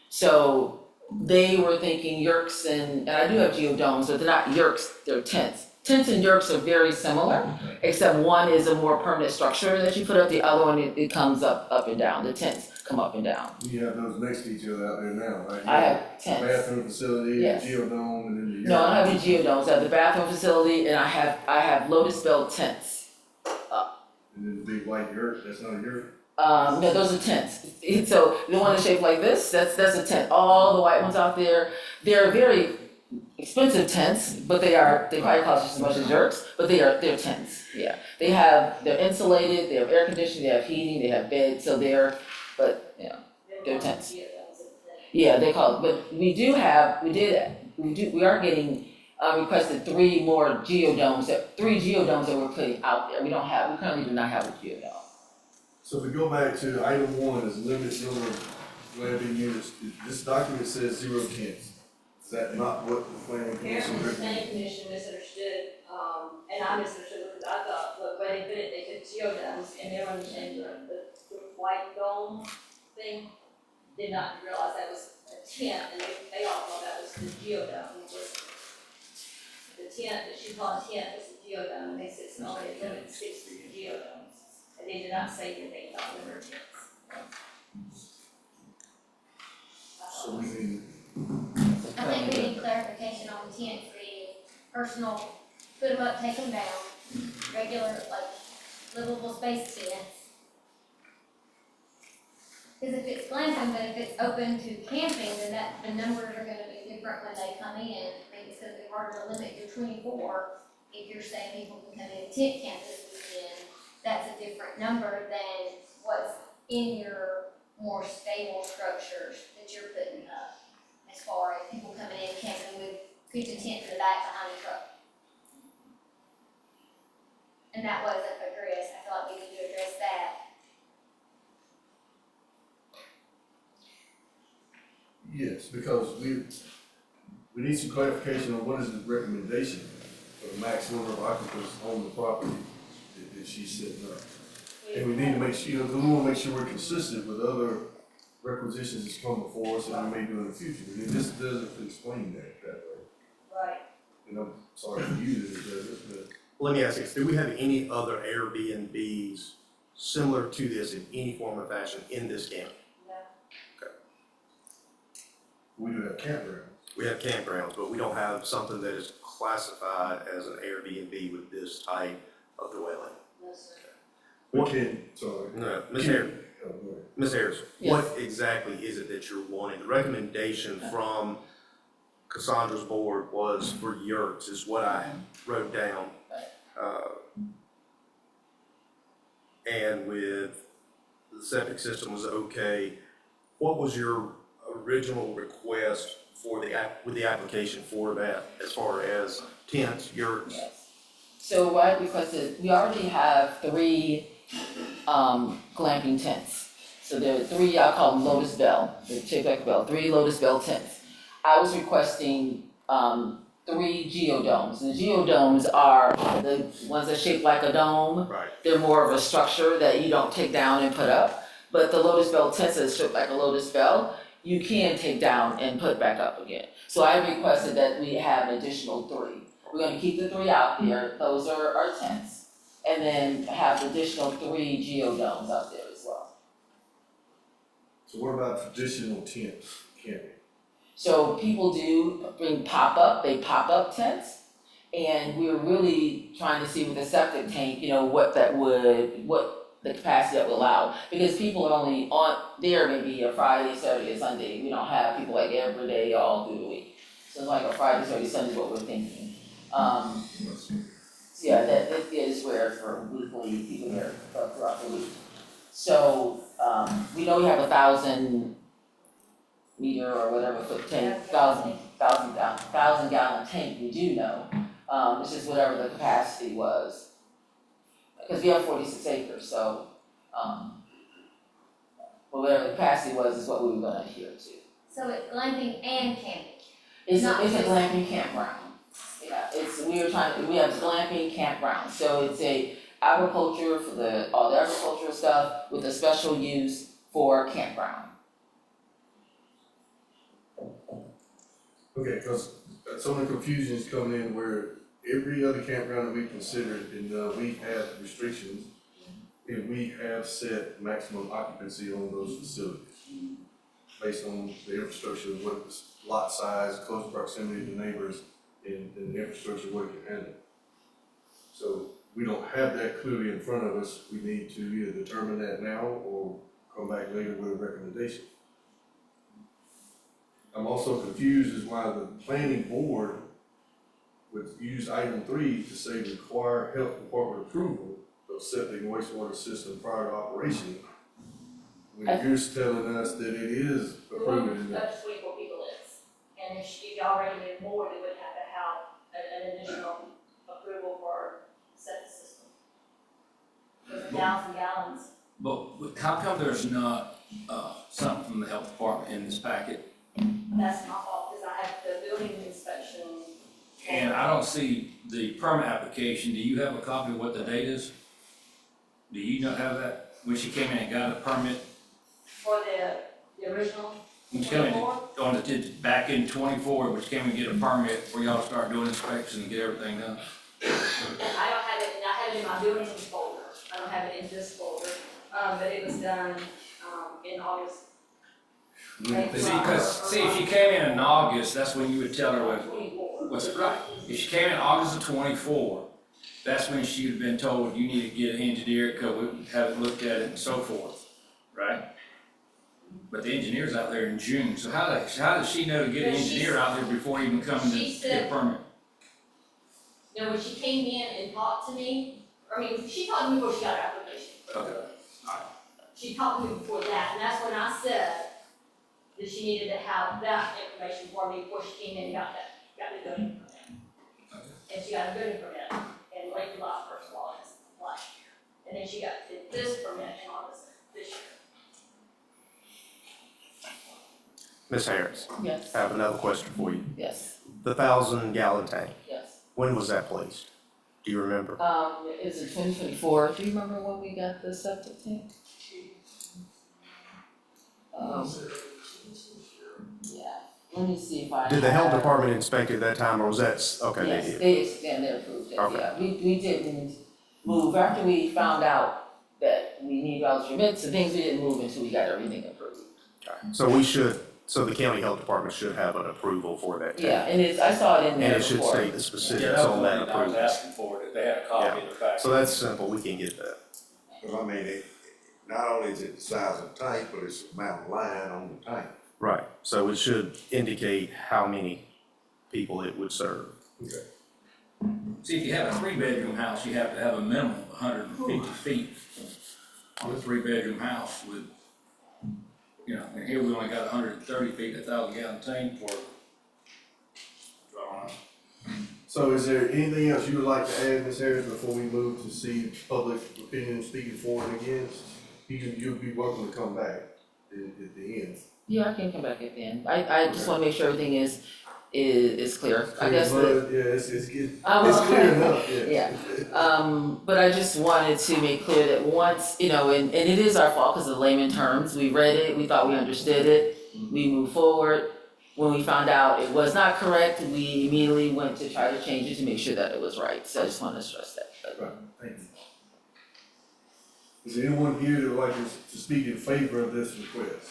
So they were thinking yurts and I do have geodomes, but they're not yurts, they're tents. Tents and yurts are very similar, except one is a more permanent structure that you put up, the other one, it comes up and down, the tents come up and down. You have those next to each other out there now, right? I have tents. Bathroom facility, Yes. geodome, and then the. No, I don't have any geodomes, I have the bathroom facility and I have Lotus Bell tents. And then the big white yurt, that's not a yurt? No, those are tents. So the one that's shaped like this, that's a tent. All the white ones out there, they're very expensive tents, but they probably cost just as much as yurts, but they're tents, yeah. They're insulated, they have air conditioning, they have heating, they have beds, so they're tents. Yeah, they call it, but we are getting requested 3 more geodomes, 3 geodomes that we're putting out there. We currently do not have a geodome. So if we go back to item 1, is limit number of glamping units, this document says 0 tents. Is that not what the planning commission? apparently the planning commission misunderstood, and I misunderstood because I thought, look, when they put it, they put geodomes and they were understanding the white dome thing. Did not realize that was a tent, and they all thought that was the geodome. The tent that she called a tent was a geodome, and they said it's only a limit 6 geodomes. And they did not say anything about number of tents. So we can, I think we need clarification on the tents being personal, put them up, take them down, regular, like, livable space tents. Because if it's glamping, but if it's open to camping, then the numbers are gonna be different when they come in. I think it's gonna be harder to limit your 24 if you're saying people can come in tent camp this weekend. That's a different number than what's in your more stable structures that you're putting up. As far as people coming in camping with pitch a tent in the back behind the truck. And that wasn't addressed. I feel like we need to address that. yes, because we need some clarification on what is the recommendation for the max number of occupants on the property that she's setting up. And we need to make sure, we wanna make sure we're consistent with other requisitions that's come before us and we may do in the future. And this doesn't explain that way. Right. And I'm sorry for you that it doesn't, but Let me ask you, do we have any other Airbnbs similar to this in any form or fashion in this county? we do have campgrounds. We have campgrounds, but we don't have something that is classified as an Airbnb with this type of dwelling. No, sir. We can, sorry. No, Ms. Harris, Oh, go ahead. Ms. Harris, Yes. what exactly is it that you're wanting? The recommendation from Cassandra's board was for yurts, is what I wrote down. And with the septic system was okay, what was your original request for with the application for that, as far as tents, yurts? Yes. So what I requested, we already have 3 glamping tents. So there are 3, I call them Lotus Bell, the shaped like a bell, 3 Lotus Bell tents. I was requesting 3 geodomes. And the geodomes are the ones that are shaped like a dome. Right. They're more of a structure that you don't take down and put up. But the Lotus Bell tents that are shaped like a Lotus Bell, you can take down and put back up again. So I requested that we have an additional 3. We're gonna keep the 3 out there, those are our tents. And then have the additional 3 geodomes out there as well. So what about traditional tents, camping? So people do bring pop-up tents. And we're really trying to see with the septic tank, what the capacity that we allow. Because people are only on there maybe a Friday, Saturday, Sunday. We don't have people like every day all through the week. So it's like a Friday, Saturday, Sunday is what we're thinking. So yeah, that is where for weekly people here throughout the week. So, we know we have 1,000 meter or whatever foot tank, thousand gallon tank, we do know. It's just whatever the capacity was. Because we have 46 acres, so, but whatever the capacity was is what we were gonna adhere to. So it's glamping and camping? It's Not a just- glamping campground. Yeah, we have glamping campground, so it's a agriculture for all the agricultural stuff with a special use for campground. Okay, cause some of the confusion is coming in where every other campground that we considered, and we have restrictions, and we have set maximum occupancy on those facilities based on the infrastructure, what the lot size, close proximity to neighbors, and the infrastructure, what it can handle. So we don't have that clearly in front of us. We need to either determine that now or come back later with a recommendation. I'm also confused as why the planning board would use item 3 to say require health department approval of septic and wastewater system prior to operation. When you're telling us that it is approved in the. Up to 24 people is, and if you already did more, they would have to have an additional approval for septic system. There's 1,000 gallons. But how come there's not, something from the health department in this packet? That's my fault, because I have the building inspection. And I don't see the permit application. Do you have a copy of what the date is? Do you not have that? When she came in and got a permit? For the original When she came in, 24? back in 24, when she came and get a permit for y'all to start doing inspections and get everything done? I don't have it, I have it in my building folder, I don't have it in this folder, but it was done, in August. See, if she came in August, that's when you would tell her what's it right. If she came in August of 24, that's when she would have been told, you need to get an engineer, because we have it looked at it and so forth, right? But the engineer's out there in June, so how does she know to get an engineer out there before even coming to get a permit? You know, when she came in and talked to me, I mean, she talked to me before she got her application. Okay. She talked to me before that, and that's when I said that she needed to have that information for me before she came in and got the building permit. And she got a building permit in late July, first of August last year. And then she got this permit in August this year. Ms. Harris, Yes, I have another question for you. yes, The 1,000-gallon tank, yes. when was that placed? Do you remember? It's in 2024. Do you remember when we got the septic tank? Yeah, let me see if I Did the health have- department inspect it at that time, or was that, okay, they Yes, did? they approved it, Okay. yeah. We didn't move, after we found out that we need all the permits and things, we didn't move until we got everything approved. So the county health department should have an approval for that tank? Yeah, and I saw it in there And it should before. state the specifics on that approval. asking for it, if they had a copy of the fact. So that's simple, we can get that. Cause I mean, not only is it the size of the tank, but it's the amount of line on the tank. Right, so it should indicate how many people it would serve. See, if you have a 3-bedroom house, you have to have a minimum of 150 feet on a 3-bedroom house with, you know, and here we only got 130 feet, 1,000-gallon tank for. So is there anything else you would like to add, Ms. Harris, before we move to see public opinion speaking for and against? You'll be welcome to come back at the end. Yeah, I can come back at the end. I just wanna make sure everything is clear. I guess Clear that, blood, yeah, it's good, Oh, it's clear okay. enough, yeah. But I just wanted to make clear that once, you know, and it is our fault because of layman terms, we read it, we thought we understood it, we moved forward. When we found out it was not correct, we immediately went to try to change it to make sure that it was right, so I just wanted to stress that. Right, thank you. Is there anyone here that would like to speak in favor of this request?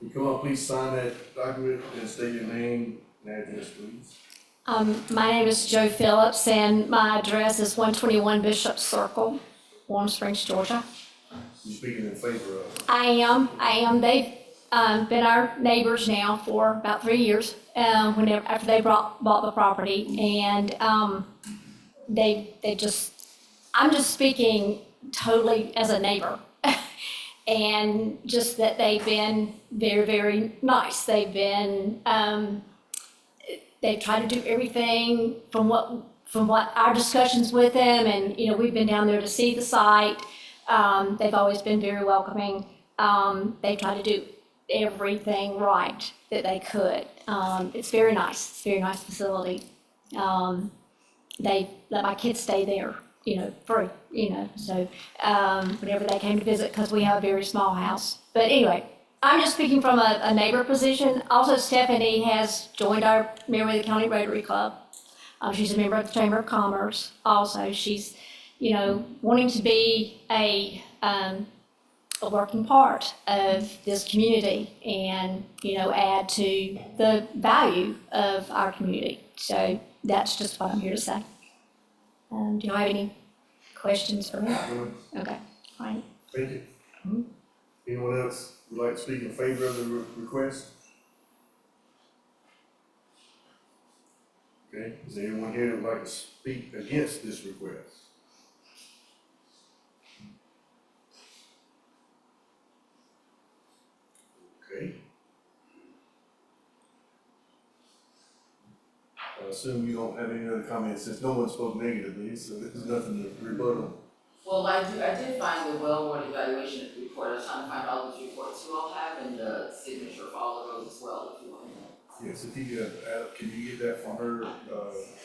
You come up, please sign that document and state your name and address, please. My name is Joe Phillips, and my address is 121 Bishop Circle, Warm Springs, Georgia. You speaking in favor of? I am. They've been our neighbors now for about 3 years, after they bought the property. And I'm just speaking totally as a neighbor. And just that they've been very, very nice. They've tried to do everything from what our discussions with them, and, we've been down there to see the site. They've always been very welcoming. They try to do everything right that they could. It's very nice. It's a very nice facility. They let my kids stay there, free, so, whenever they came to visit, because we have a very small house. But anyway, I'm just speaking from a neighbor position. Also, Stephanie has joined our Meriwether County Rotary Club. She's a member of the Chamber of Commerce. Also, she's, wanting to be a working part of this community and, add to the value of our community. So that's just what I'm here to say. Do you have any questions for me? Okay, fine. Thank you. Anyone else would like to speak in favor of the request? Okay, is there anyone here that would like to speak against this request? Okay. I assume you don't have any other comments, since no one spoke negatively, so there's nothing to rebuttal. Well, I did find the Wellborn evaluation report. I was trying to find all those reports you all have and the signature for all of those as well, if you want to know. Yes, if you can you get that from her,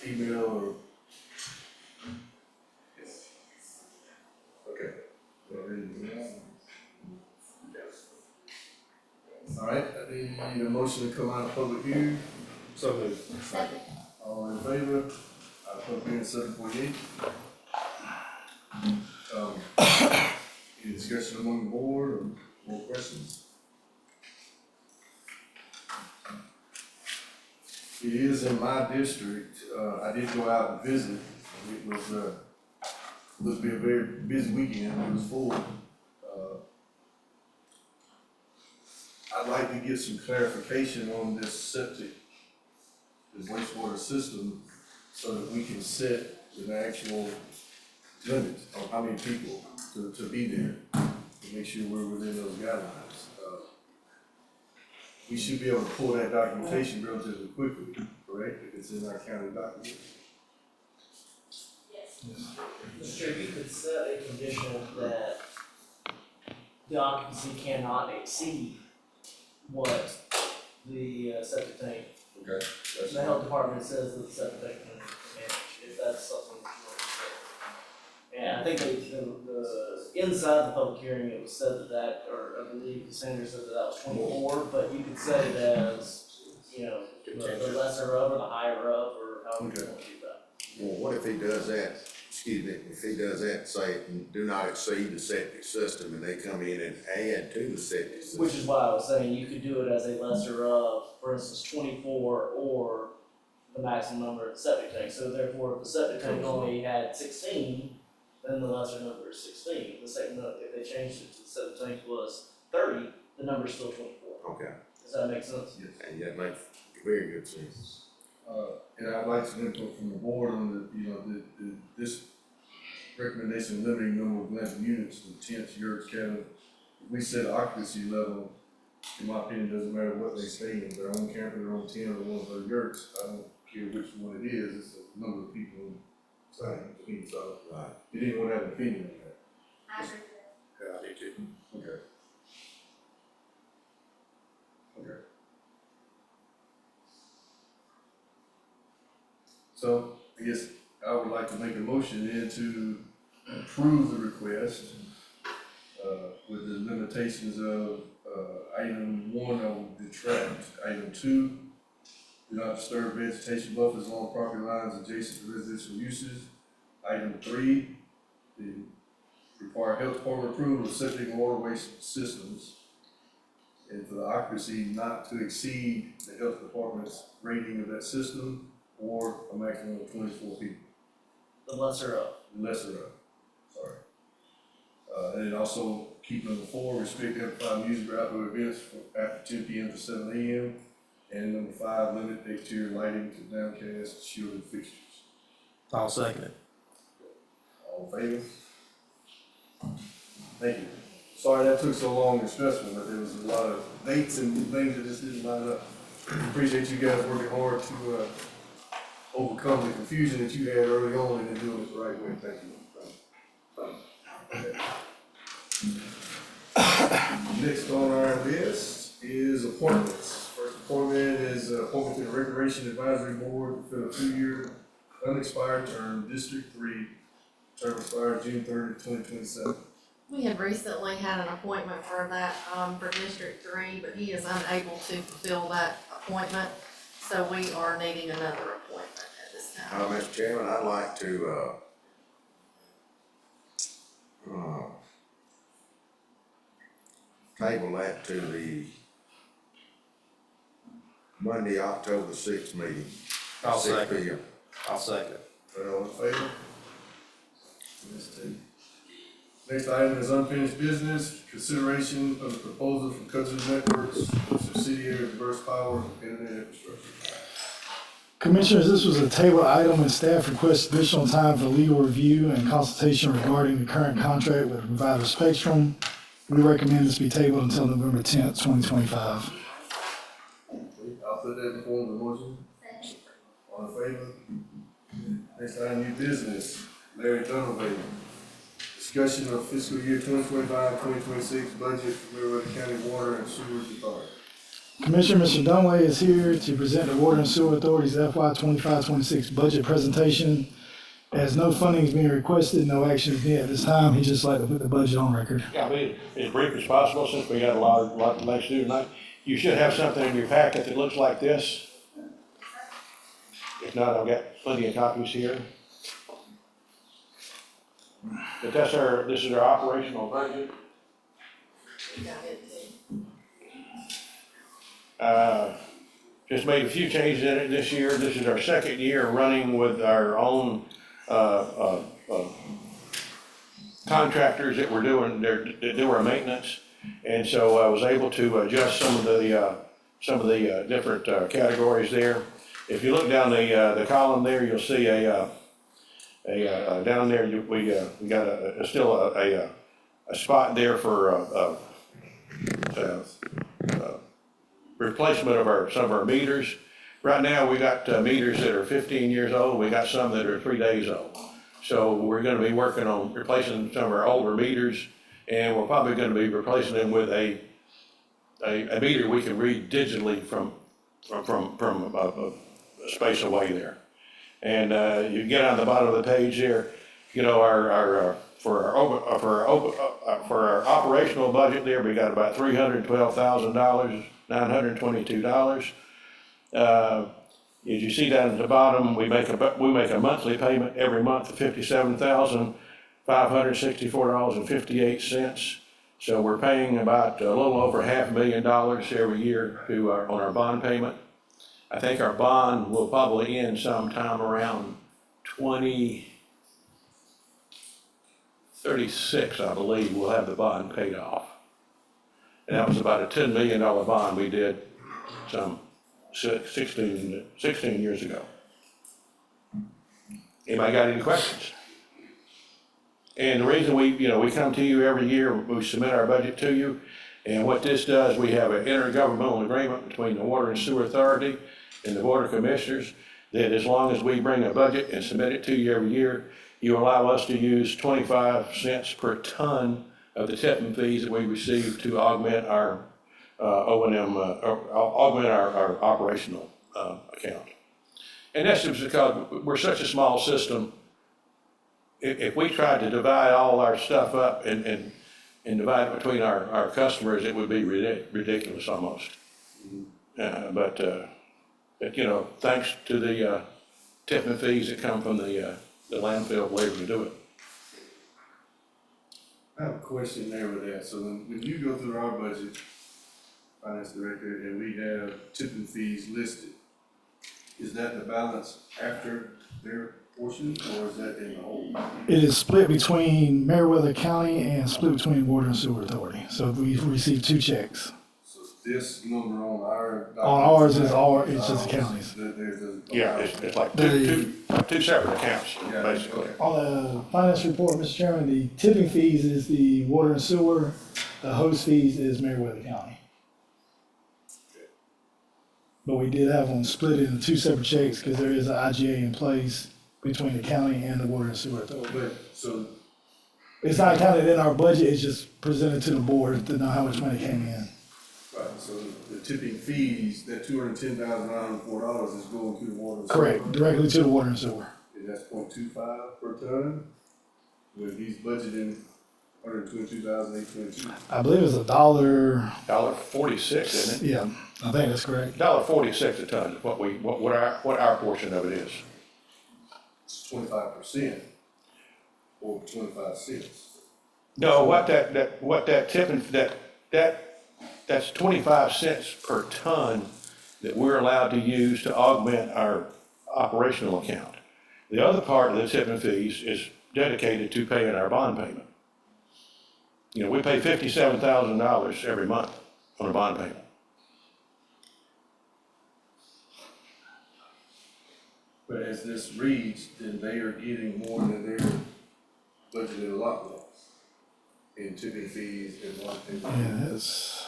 email or? Okay. All right, I need a motion to come out of public hearing. So moved. All in favor? Public hearing 7:48. Any discussion among the board or more questions? It is in my district. I did go out and visit. It was, supposed to be a very busy weekend. It was full. I'd like to get some clarification on this septic, this wastewater system, so that we can set an actual limit on how many people to be there, to make sure we're within those guidelines. We should be able to pull that documentation relatively quickly, correct, if it's in our county document? Mr. Chair, you could set a condition that the occupancy cannot exceed what the septic tank. Okay. The health department says that the septic tank can manage, if that's something that you want to say. And I think the inside the public hearing, it was said that, or I believe the senator said that was 24, but you could set it as, the lesser of or the higher of, or however you want to do that. Well, what if he does that, if he does that, say, do not exceed the septic system, and they come in and add to the septic system? Which is why I was saying you could do it as a lesser of, for instance, 24 or the maximum number of septic tanks. So therefore, if the septic tank only had 16, then the lesser number is 16. The second, if they changed it to the septic tank was 30, the number is still 24. Okay, Does that make sense? Yes. and that makes very good sense. And I'd like some input from the board on this recommendation limiting number of rental units to tents, yurts, cabins. If we set occupancy level, in my opinion, doesn't matter what they stay in, their own camper, their own tent, or one of their yurts, I don't care which one it is, it's the number of people staying between, so. Right. You didn't want to have an opinion on that. I agree with that. Yeah, I do too. Okay. Okay. So, I guess I would like to make a motion then to approve the request, with the limitations of, item 1, I will detract. Item 2, do not disturb vegetation buffers along property lines adjacent to residential uses. Item 3, require health department approval of septic and water waste systems. And for the occupancy not to exceed the health department's rating of that system. or a maximum of 24 people. The lesser of. Lesser of, sorry. And then also keep number 4, restrict amplified music or outdoor events from after 10 p.m. to 7 a.m. And number 5, limit exterior lighting to downcast shielded fixtures. I'll second it. All in favor? Thank you. Sorry that took so long and stressful, but there was a lot of dates and things that just didn't line up. Appreciate you guys working hard to overcome the confusion that you had early on and then doing it the right way. Thank you. Next on our list is appointments. First appointment is appointment to the Recreation Advisory Board for a 2-year unexpired term, District 3, term expires June 30, 2027. We had recently had an appointment for that, for District 3, but he is unable to fulfill that appointment, so we are needing another appointment at this time. Mr. Chairman, I'd like to, table that to the Monday, October 6th meeting. I'll 6 second. p.m. I'll second it. All in favor? Next item is unfinished business, consideration of the proposal from Cousins Networks, subsidiary of Diverse Power Internet Infrastructure. Commissioners, this was a table item and staff requests additional time for legal review and consultation regarding the current contract with provider Spectrum. We recommend this be tabled until November 10th, 2025. I'll put that in form of a motion. All in favor? Next item, new business, Larry Donovan. Discussion of fiscal year 2025-2026 budget for Meriwether County Water and Sewer Authority. Commissioner, Mr. Dunway is here to present the Water and Sewer Authority's FY 25-26 budget presentation. As no funding is being requested, no action is needed at this time. He'd just like to put the budget on record. Yeah, I'll be as brief as possible since we got a lot to do tonight. You should have something in your packet that looks like this. If not, I've got plenty of copies here. But this is our operational budget. Just made a few changes in it this year. This is our second year running with our own contractors that were doing that do our maintenance. And so I was able to adjust some of the different categories there. If you look down the column there, you'll see down there we got still a spot there for replacement of some of our meters. Right now we got meters that are 15 years old. We got some that are 3 days old. So we're going to be working on replacing some of our older meters, and we're probably going to be replacing them with a meter we can read digitally from a space away there. And you get on the bottom of the page there, you know, for our operational budget there, we got about $312,000, $922. As you see down at the bottom, we make a monthly payment every month of $57,564.58. So we're paying about a little over $500,000 every year on our bond payment. I think our bond will probably end sometime around 2036, I believe. We'll have the bond paid off. And that was about a $10 million bond we did some 16 years ago. Anybody got any questions? And the reason we come to you every year, we submit our budget to you. And what this does, we have an intergovernmental agreement between the Water and Sewer Authority and the Board of Commissioners that as long as we bring a budget and submit it to you every year, you allow us to use 25 cents per ton of the tipping fees that we receive to augment our O&M, augment our operational account. And that's just because we're such a small system. If we tried to divide all our stuff up and divide it between our customers, it would be ridiculous almost. But you know, thanks to the tipping fees that come from the landfill, we're able to do it. I have a question there with that. So when you go through our budget, Finance Director, and we have tipping fees listed, Is that the balance after their portion, or is that in the whole? It is split between Meriwether County and split between Water and Sewer Authority. So we received 2 checks. So this number on our. On ours is it's just the counties. Yeah, it's like two separate accounts, basically. On the finance report, Mr. Chairman, the tipping fees is the Water and Sewer, the host fees is Meriwether County. But we did have them split into 2 separate checks because there is an IGA in place between the county and the Water and Sewer Authority. But, so, It's not counted in our budget, it's just presented to the board to know how much money came in. right, so the tipping fees, that $210,904 is going to the water and sewer. Correct, directly to the Water and Sewer. And that's 0.25 per ton, with he's budgeting 122,822. I believe it's $1.46, isn't it? yeah, I think that's correct. $1.46 a ton is what our portion of it is. It's 25%, or 25 cents. No, what that tipping, that's 25 cents per ton that we're allowed to use to augment our operational account. The other part of the tipping fees is dedicated to paying our bond payment. You know, we pay $57,000 every month on a bond payment. But as this reads, then they are getting more than their budgeted allotment in tipping fees and one thing. Yeah, it's,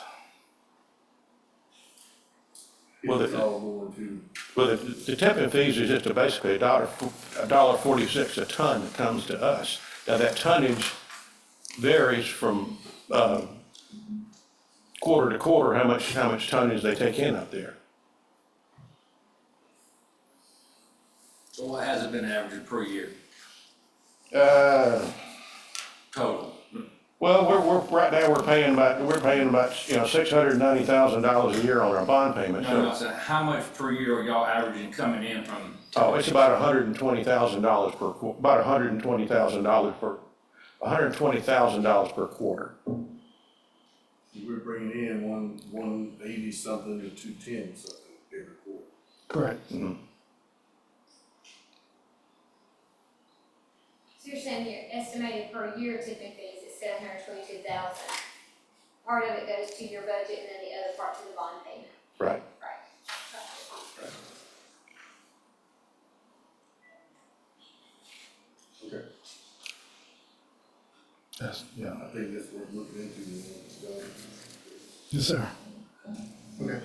Well, It's all going to. Well, the tipping fees is just basically $1.46 a ton that comes to us. Now, that tonnage varies from quarter to quarter, how much tonnage they take in up there. So what has it been averaging per year total? Well, right now, we're paying about, $690,000 a year on our bond payment, No, so. so how much per year are y'all averaging coming in from? Oh, it's about $120,000 $120,000 per quarter. We're bringing in 180 something to 210 something every quarter. correct. Mhm. So you're saying your estimated per year tipping fees is 722,000. Part of it goes to your budget and then the other part to the bond payment. Right. Right. Okay. Yes, yeah. I think that's worth looking into. Yes, sir. Okay,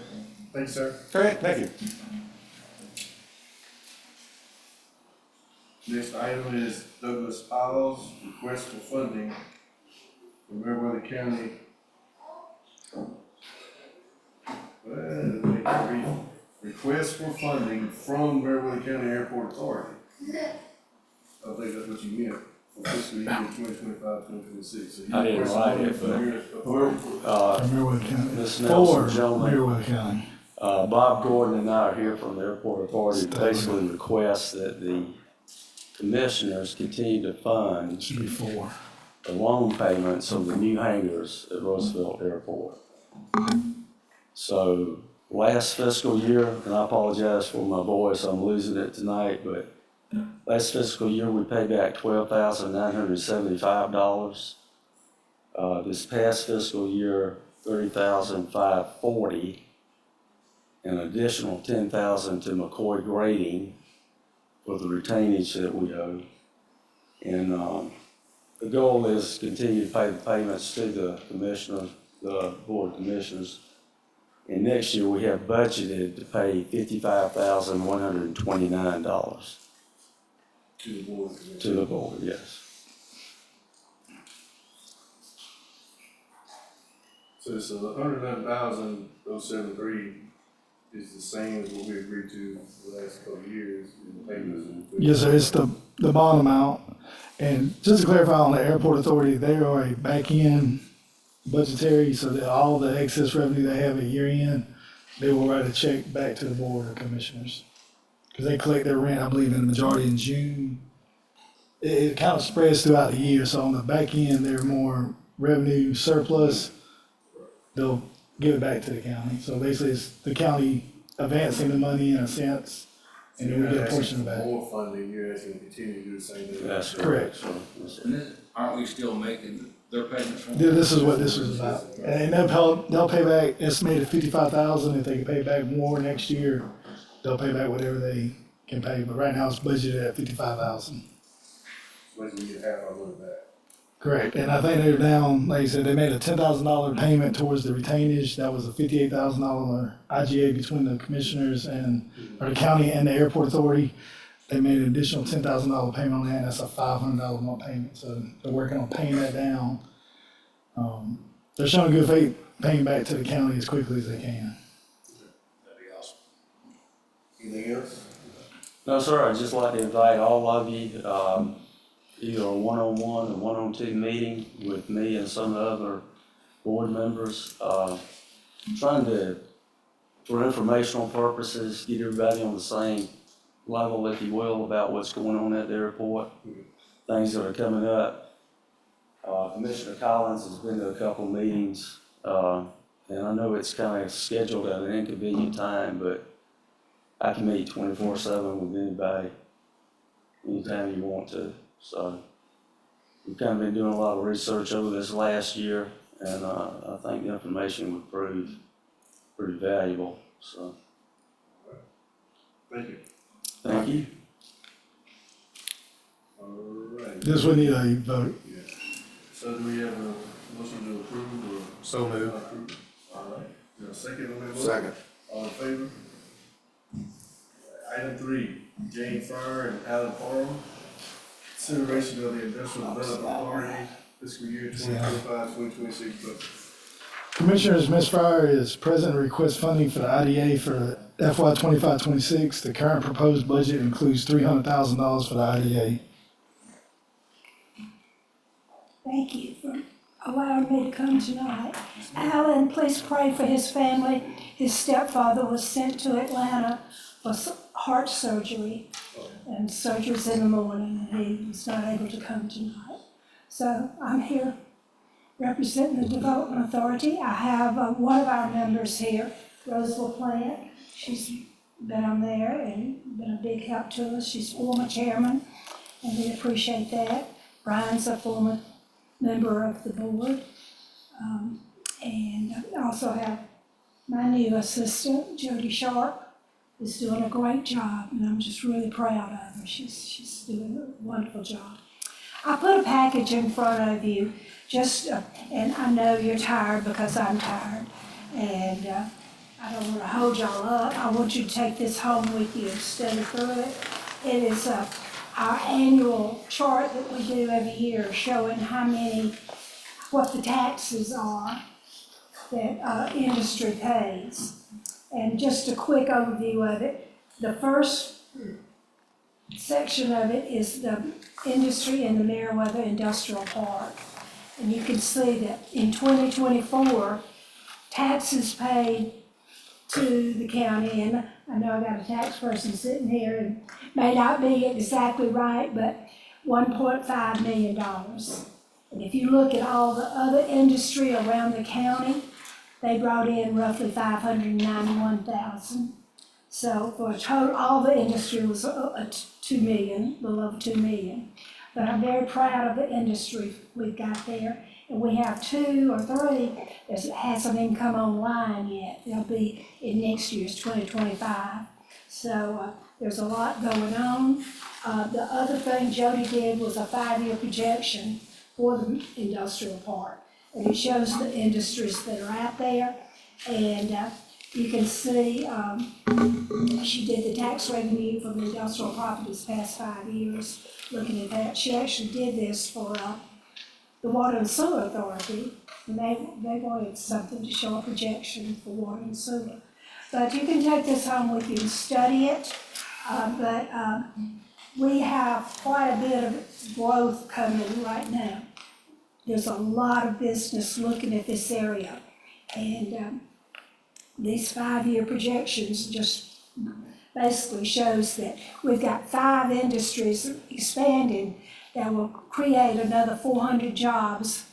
thanks, sir. Great, thank you. Next item is Douglas Piles, request for funding from Meriwether County. Request for funding from Meriwether County Airport Authority. I think that's what you meant for fiscal year 2025-2026. So you I didn't request write it, funding but- from Meriwether Authority. Meriwether County. Ms. Nelson, For gentlemen. Meriwether County. Bob Gordon and I are here from the Airport Authority to basically request that the commissioners continue to fund Should be 4. the loan payments on the new hangars at Roosevelt Airport. So last fiscal year, and I apologize for my voice, I'm losing it tonight, but last fiscal year, we paid back $12,975. This past fiscal year, $30,540. An additional $10,000 to McCoy Grading for the retainage that we owe. And the goal is to continue to pay the payments to the commissioners, the board of commissioners. And next year, we have budgeted to pay $55,129 To the board. to the board, yes. So it's 111,073 is the same as what we agreed to the last couple of years in the payments. Yes, sir, it's the bond amount. And just to clarify on the Airport Authority, they are a back-end budgetary, so that all the excess revenue they have at year end, they will write a check back to the Board of Commissioners. Because they collect their rent, I believe, in the majority in June. It kind of spreads throughout the year, so on the back end, they're more revenue surplus. They'll give it back to the county. So basically, it's the county advancing the money in a sense, and then we get a portion of that. More funding, you're asking to continue to do the same thing. That's Correct. So, And this, aren't we still making their payments from? This is what this was about. And they'll pay back estimated 55,000. If they can pay back more next year, they'll pay back whatever they can pay. But right now it's budgeted at 55,000. Once we get half our money back. Correct. And I think they're down, like you said, they made a $10,000 payment towards the retainage. That was a $58,000 IGA between the commissioners or the county and the airport authority. They made an additional $10,000 payment on that, and that's a $500 month payment. So they're working on paying that down. They're showing good faith paying back to the county as quickly as they can. That'd be awesome. Anything else? no, sir, I'd just like to invite all of you, either a one-on-one or one-on-two meeting with me and some of the other board members, trying to, for informational purposes, get everybody on the same level, if you will, about what's going on at the airport, things that are coming up. Commissioner Collins has been to a couple meetings, and I know it's kind of scheduled at an inconvenient time, but I can meet 24/7 with anybody, anytime you want to. So we've kind of been doing a lot of research over this last year, and I think the information would prove pretty valuable. So Thank you. thank you. All right. This would need a vote. Yeah. So do we have a motion to approve or? So moved. Approve? All right. Is there a second on that motion? Second. All in favor? Item 3, Jane Farr and Alan Parham. Consideration of the Industrial Development Authority fiscal year 2025-2026 budget. Commissioners, Ms. Fryer is present to request funding for the IDA for FY 25-26. The current proposed budget includes $300,000 for the IDA. Thank you for allowing me to come tonight. Alan, please pray for his family. His stepfather was sent to Atlanta for heart surgery, and surgery's in the morning, and he was not able to come tonight. So I'm here representing the Development Authority. I have one of our members here, Roseville Plant. She's been on there and been a big help to us. She's former chairman, and we appreciate that. Brian's a former member of the board. And I also have my new assistant, Jody Sharp, who's doing a great job, and I'm just really proud of her. She's doing a wonderful job. I put a package in front of you, and I know you're tired because I'm tired, and I don't want to hold y'all up. I want you to take this home with you and study through it. It is our annual chart that we do every year showing what the taxes are that industry pays. And just a quick overview of it, the first section of it is the industry in the Meriwether Industrial Park. And you can see that in 2024, taxes paid to the county, and I know I got a tax person sitting here and may not be exactly right, but $1.5 million. And if you look at all the other industry around the county, they brought in roughly $591,000. So for a total, all the industry was $2 million, a little over $2 million. But I'm very proud of the industry we've got there. And we have 2 or 3 that hasn't even come online yet. They'll be in next year's 2025. So there's a lot going on. The other thing Jody did was a 5-year projection for the industrial park. And it shows the industries that are out there. And you can see she did the tax revenue for the industrial properties past 5 years, looking at that. She actually did this for the Water and Sewer Authority, and they wanted something to show a projection for water and sewer. But you can take this home with you and study it. But we have quite a bit of growth coming right now. There's a lot of business looking at this area. And these 5-year projections just basically shows that we've got 5 industries expanding that will create another 400 jobs.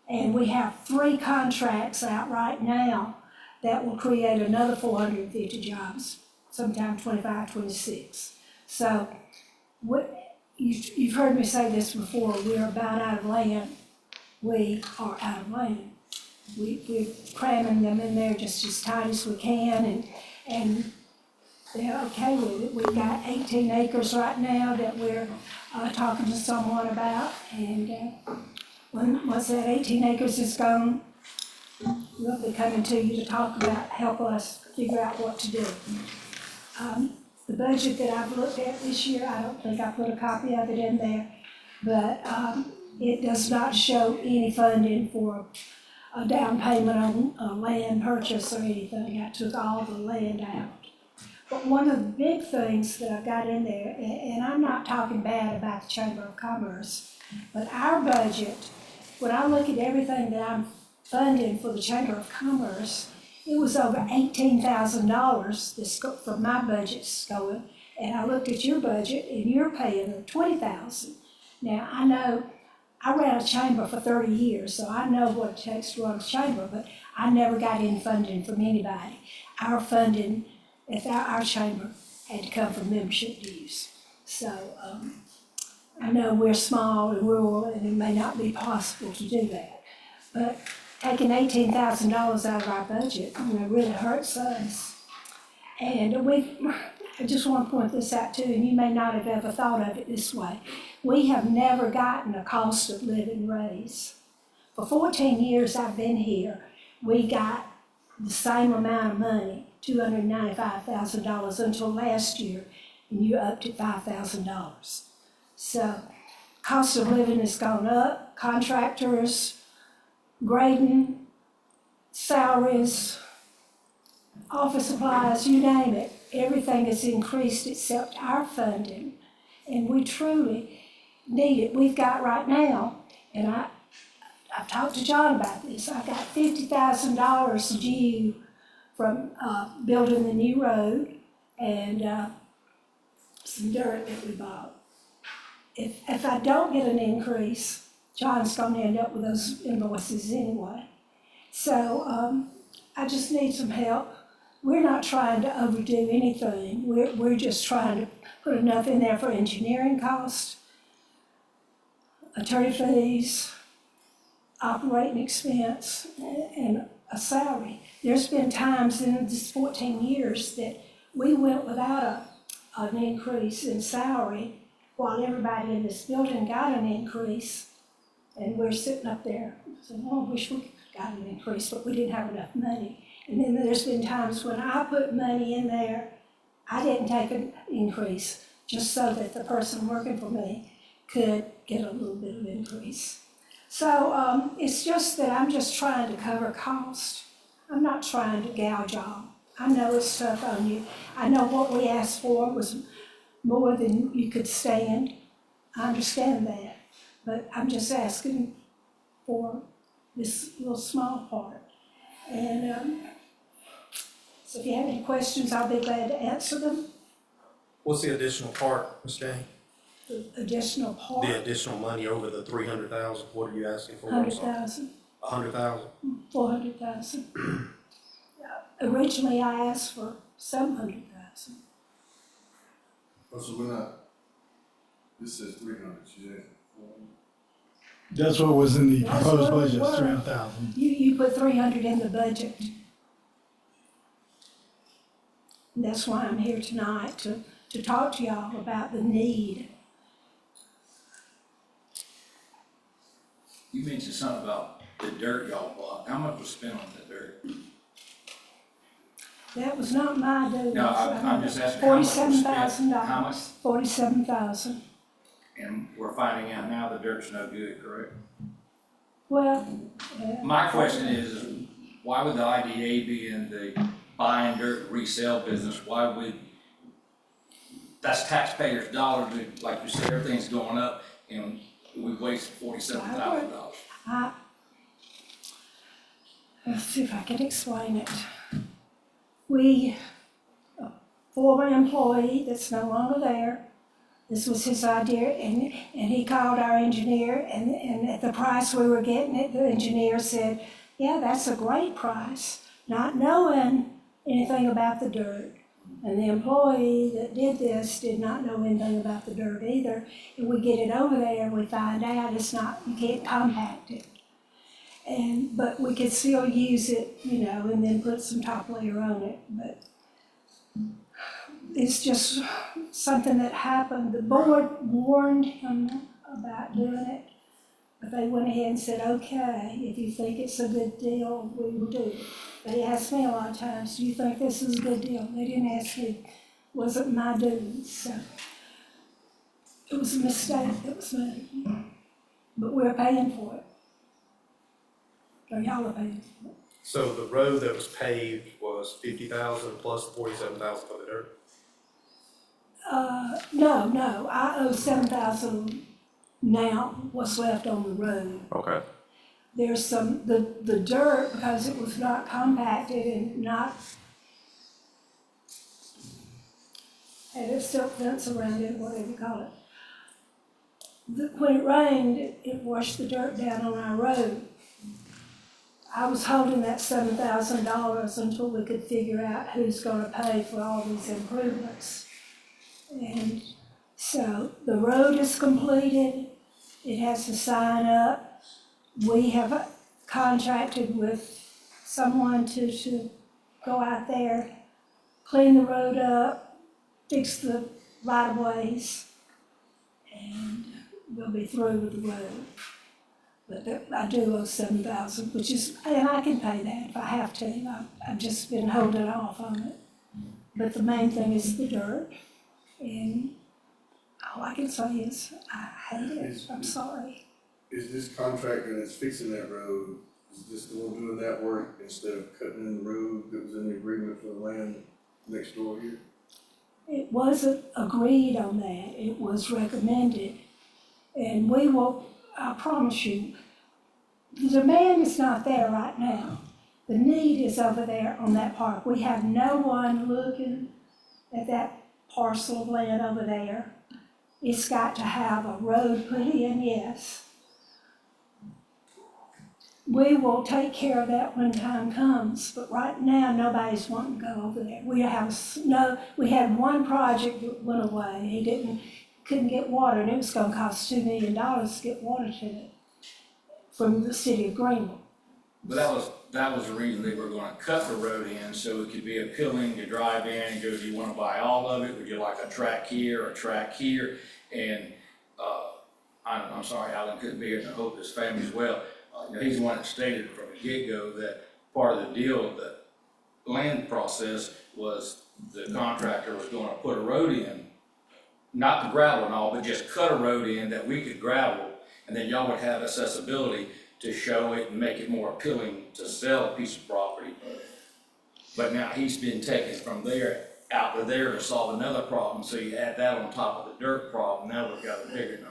And we have 3 contracts out right now that will create another 450 jobs. sometime 25, 26. So, you've heard me say this before, we're about out of land. We are out of land. We're cramming them in there just as tight as we can, and they're okay with it. We've got 18 acres right now that we're talking to someone about, and once that 18 acres is gone, we'll be coming to you to talk about, help us figure out what to do. The budget that I've looked at this year, I don't think I put a copy of it in there, but it does not show any funding for a down payment on a land purchase or anything. I took all the land out. But one of the big things that I got in there, and I'm not talking bad about the Chamber of Commerce, but our budget, when I look at everything that I'm funding for the Chamber of Commerce, it was over $18,000 this from my budget's going, and I looked at your budget and you're paying $20,000. Now, I know I ran a chamber for 30 years, so I know what it takes to run a chamber, but I never got any funding from anybody. Our funding at our chamber had to come from membership dues. So I know we're small and rural and it may not be possible to do that, but taking $18,000 out of our budget, really hurts us. And I just want to point this out too, and you may not have ever thought of it this way. We have never gotten a cost of living raise. For 14 years I've been here, we got the same amount of money, $295,000 until last year, and you upped it $5,000. So cost of living has gone up, contractors, grading, salaries, office supplies, you name it, everything has increased except our funding. And we truly need it. We've got right now, and I've talked to John about this, I've got $50,000 due from building the new road and some dirt that we bought. If I don't get an increase, John's gonna end up with those invoices anyway. So I just need some help. We're not trying to overdo anything. We're just trying to put enough in there for engineering costs, attorney fees, operating expense, and a salary. There's been times in this 14 years that we went without an increase in salary while everybody in this building got an increase. And we're sitting up there saying, oh, I wish we got an increase, but we didn't have enough money. And then there's been times when I put money in there, I didn't take an increase, just so that the person working for me could get a little bit of increase. So it's just that I'm just trying to cover cost. I'm not trying to gouge off. I know it's tough on you. I know what we asked for was more than you could stand. I understand that. But I'm just asking for this little small part. And so if you have any questions, I'll be glad to answer them. What's the additional part, Ms. Jane? The additional part, The additional money over the 300,000, what are you asking for? I'm sorry. 100,000, 100,000? 400,000. Originally, I asked for 700,000. Oh, so we're not, this says 300, she said. That's what was in the That's proposed what it budget, was. 300,000. You put 300 in the budget. And that's why I'm here tonight, to talk to y'all about the need. You mentioned something about the dirt y'all bought. How much was spent on the dirt? That was not my doing. No, I'm just asking how much was spent. $47,000. How much? 47,000. And we're finding out now the dirt's no good, correct? Well, My question is, why would the IDA be in the buy and dirt resale business? Why would, that's taxpayers' dollars, like you said, everything's going up, and we wasted $47,000. Let's see if I can explain it. A former employee that's no longer there, this was his idea, and he called our engineer, and at the price we were getting it, the engineer said, yeah, that's a great price, not knowing anything about the dirt. And the employee that did this did not know anything about the dirt either. And we get it over there and we find out it's not, you can't compact it. But we could still use it, you know, and then put some top layer on it, but it's just something that happened. The board warned him about doing it, but they went ahead and said, okay, if you think it's a good deal, we will do it. They asked me a lot of times, do you think this is a good deal? They didn't ask me, was it my doing? So it was a mistake that was made, but we're paying for it. Or y'all are paying for it. So the road that was paved was 50,000 plus 47,000 for the dirt? No, I owe 7,000 now, what's left on the road. Okay. There's some, the dirt, because it was not compacted and not, had a silk fence around it, whatever you call it. When it rained, it washed the dirt down on our road. I was holding that $7,000 until we could figure out who's gonna pay for all these improvements. And so the road is completed, it has a sign up. We have contracted with someone to go out there, clean the road up, fix the right-of-ways, and we'll be through with the road. But I do owe 7,000, which is, and I can pay that if I have to. I've just been holding off on it. But the main thing is the dirt, and all I can say is, I hate it, I'm sorry. Is this contractor that's fixing that road, is this the one doing that work instead of cutting in the road that was in the agreement for the land next door here? It wasn't agreed on that, it was recommended. And we will, I promise you, the demand is not there right now. The need is over there on that park. We have no one looking at that parcel of land over there. It's got to have a road put in, yes. We will take care of that when time comes, but right now, nobody's wanting to go over there. We had one project that went away. He couldn't get water, and it was gonna cost $2 million to get water to it from the city of Greenville. But that was the reason they were gonna cut the road in, so it could be appealing to drive in and go, do you wanna buy all of it? Would you like a track here or a track here? And, I'm sorry Alan couldn't be here, and I hope his family's well. You know, he's the one that stated from the get-go that part of the deal, the land process was the contractor was gonna put a road in, not the gravel and all, but just cut a road in that we could gravel, and then y'all would have accessibility to show it and make it more appealing to sell a piece of property. But now he's been taken from there out to there to solve another problem, so you add that on top of the dirt problem, now we've got a bigger number.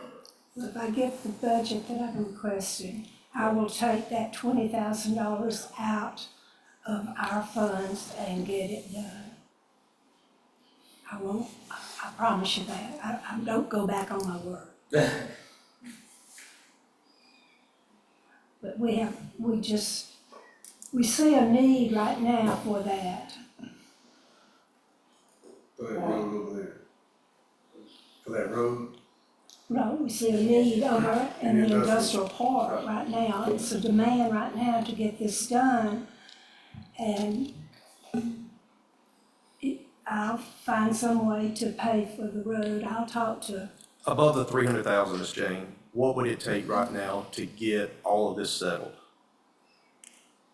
If I get the budget that I'm requesting, I will take that $20,000 out of our funds and get it done. I won't, I promise you that. I don't go back on my word. But we see a need right now for that. For that road over there? For that road? No, we see a need over in the industrial park right now. It's a demand right now to get this done. And I'll find some way to pay for the road. I'll talk to, Above the 300,000, Ms. Jane, what would it take right now to get all of this settled?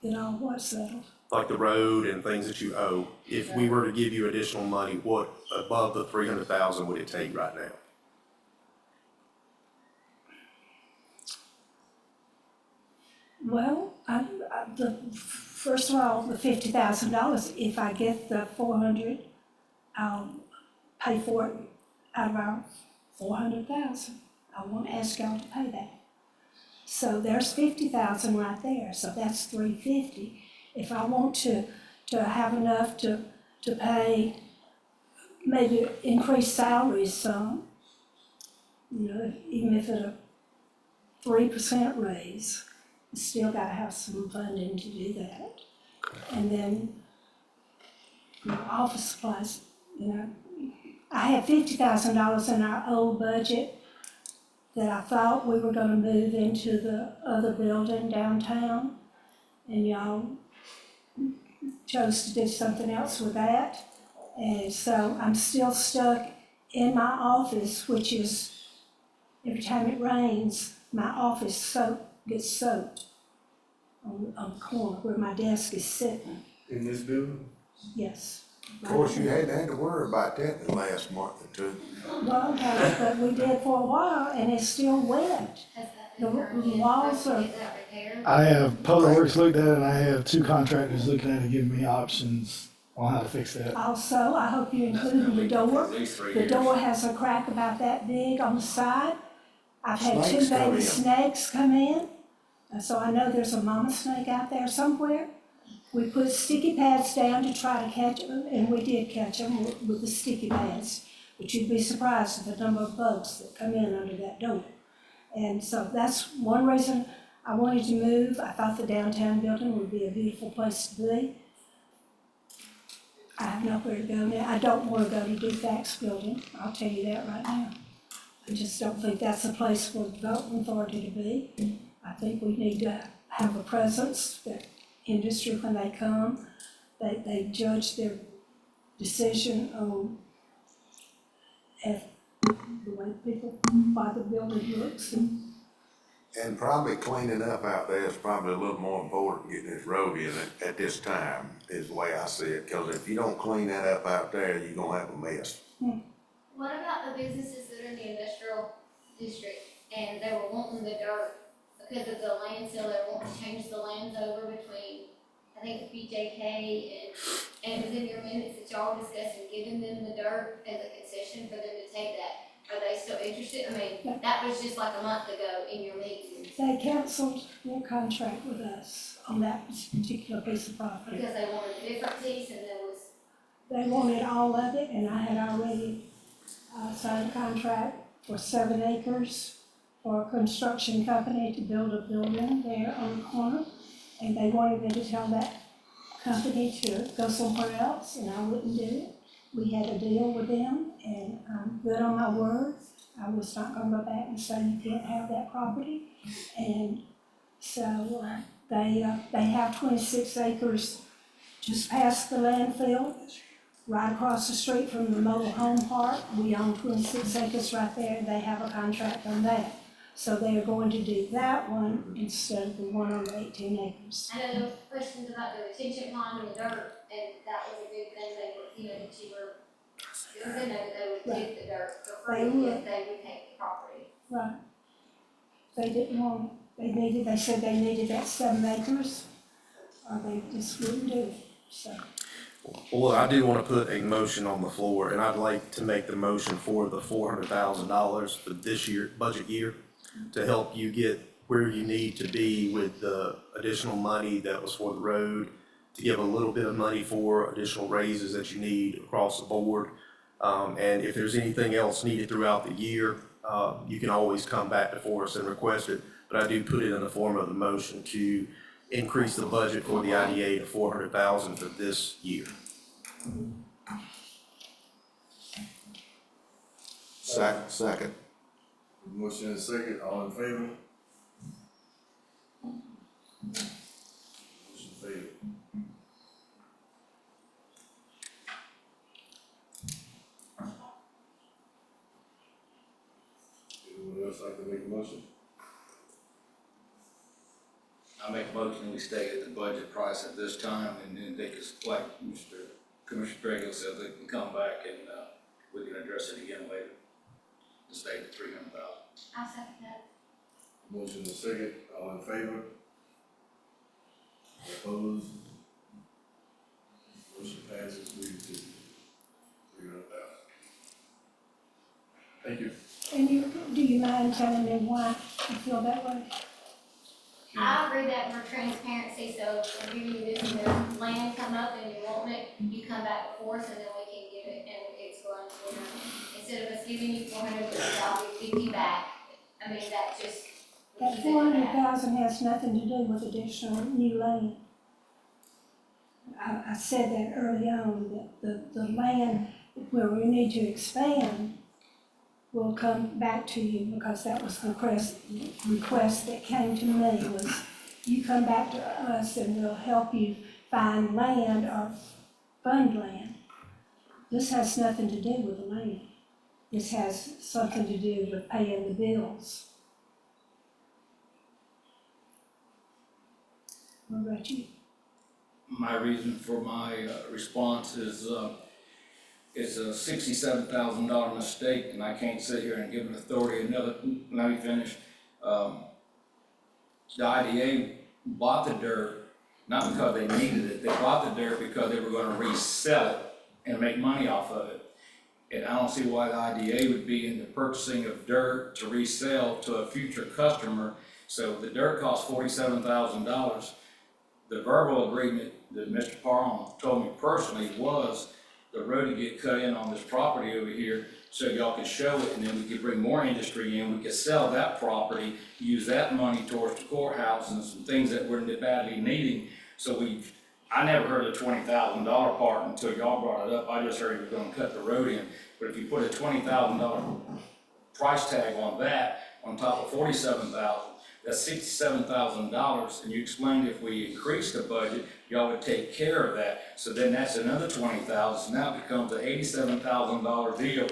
what's settled. Like the road and things that you owe. If we were to give you additional money, what above the 300,000 would it take right now? Well, first of all, the $50,000, if I get the 400, I'll pay for it out of our 400,000. I won't ask y'all to pay that. So there's 50,000 right there, so that's 350. If I want to have enough to pay, maybe increase salaries some, even if it's a 3% raise, you still gotta have some funding to do that. And then office supplies, You know, I had $50,000 in our old budget that I thought we were gonna move into the other building downtown, and y'all chose to do something else with that. And so I'm still stuck in my office, which is, every time it rains, my office gets soaked on the corner where my desk is sitting, In this building? yes. Of course, you hadn't had to worry about that in the last month or two. Well, okay, but we did for a while, and it's still wet. The walls are, I have Public Works looked at it, and I have 2 contractors looking at it, giving me options on how to fix that. also, I hope you include the door. At least 3 The years. door has a crack about that big on the side. I've had 2 Snakes come baby in. snakes come in, and so I know there's a mama snake out there somewhere. We put sticky pads down to try to catch them, and we did catch them with the sticky pads. But you'd be surprised at the number of bugs that come in under that door. And so that's one reason I wanted to move. I thought the downtown building would be a beautiful place to be. I have nowhere to go now. I don't want to go to DFAX building, I'll tell you that right now. I just don't think that's a place for the development authority to be. I think we need to have a presence, that industry, when they come, they judge their decision on the way people, why the building looks. And probably cleaning up out there is probably a little more important than getting this road in at this time, is the way I see it. Because if you don't clean that up out there, you're gonna have a mess. What about the businesses that are in the industrial district and they were wanting the dirt because of the land sale, they were wanting to change the lands over between, I think it's BJK and it was in your minutes that y'all discussed giving them the dirt as a concession for them to take that. Are they still interested? I mean, that was just like a month ago in your meeting They canceled their contract with us on that particular piece of property. because they wanted a different piece and there was, They wanted all of it, and I had already signed a contract for 7 acres for a construction company to build a building there on the corner. And they wanted me to tell that company to go somewhere else, and I wouldn't do it. We had a deal with them, and I'm good on my word. I was not gonna go back and say you can't have that property. And so they have 26 acres just past the landfill, right across the street from the mobile home park. We own 26 acres right there, and they have a contract on that. So they are going to do that one instead of the one on the 18 acres. I know there was questions about the retention pond and the dirt, and that was a big thing, they were, you know, that you were, it was in there that they would get the dirt for free They would. if they would take the property. Right. They didn't want, they said they needed that 7 acres, or they just wouldn't do it, so. Well, I do want to put a motion on the floor, and I'd like to make the motion for the $400,000 for this year, budget year, to help you get where you need to be with the additional money that was for the road, to give a little bit of money for additional raises that you need across the board. And if there's anything else needed throughout the year, you can always come back before us and request it. But I do put it in the form of the motion to increase the budget for the IDA to $400,000 for this year. Second. Motion and second, all in favor? Motion failed. Anyone else like to make a motion? I make a motion, we stay at the budget price at this time, and then they can, like Commissioner Drago said, they can come back and, we can address it again later. To stay at 300,000. I second that. Motion and second, all in favor? Opposed? Motion passes 3-2. 300,000. Thank you. And do you mind telling me why you feel that way? I agree that for transparency, so if you do this and there's land come up and you want it, you come back before us and then we can give it and it's going to, instead of us giving you 400, I'll give 50 back. I mean, that just. That 400,000 has nothing to do with additional new land. I said that early on, that the land where we need to expand, we'll come back to you, because that was the request that came to me, was you come back to us and we'll help you find land or fund land. This has nothing to do with the land. This has something to do with paying the bills. What about you? My reason for my response is it's a $67,000 mistake, and I can't sit here and give an authority another, let me finish. The IDA bought the dirt, not because they needed it, they bought the dirt because they were gonna resell it and make money off of it. And I don't see why the IDA would be in the purchasing of dirt to resell to a future customer. So the dirt cost $47,000. The verbal agreement that Mr. Parham told me personally was the road to get cut in on this property over here, so y'all could show it, and then we could bring more industry in, we could sell that property, use that money towards the courthouse and some things that we're badly needing. So I never heard of the $20,000 part until y'all brought it up. I just heard you were gonna cut the road in. But if you put a $20,000 price tag on that, on top of $47,000, that's $67,000, and you explained if we increase the budget, y'all would take care of that. So then that's another $20,000, now it becomes an $87,000 deal.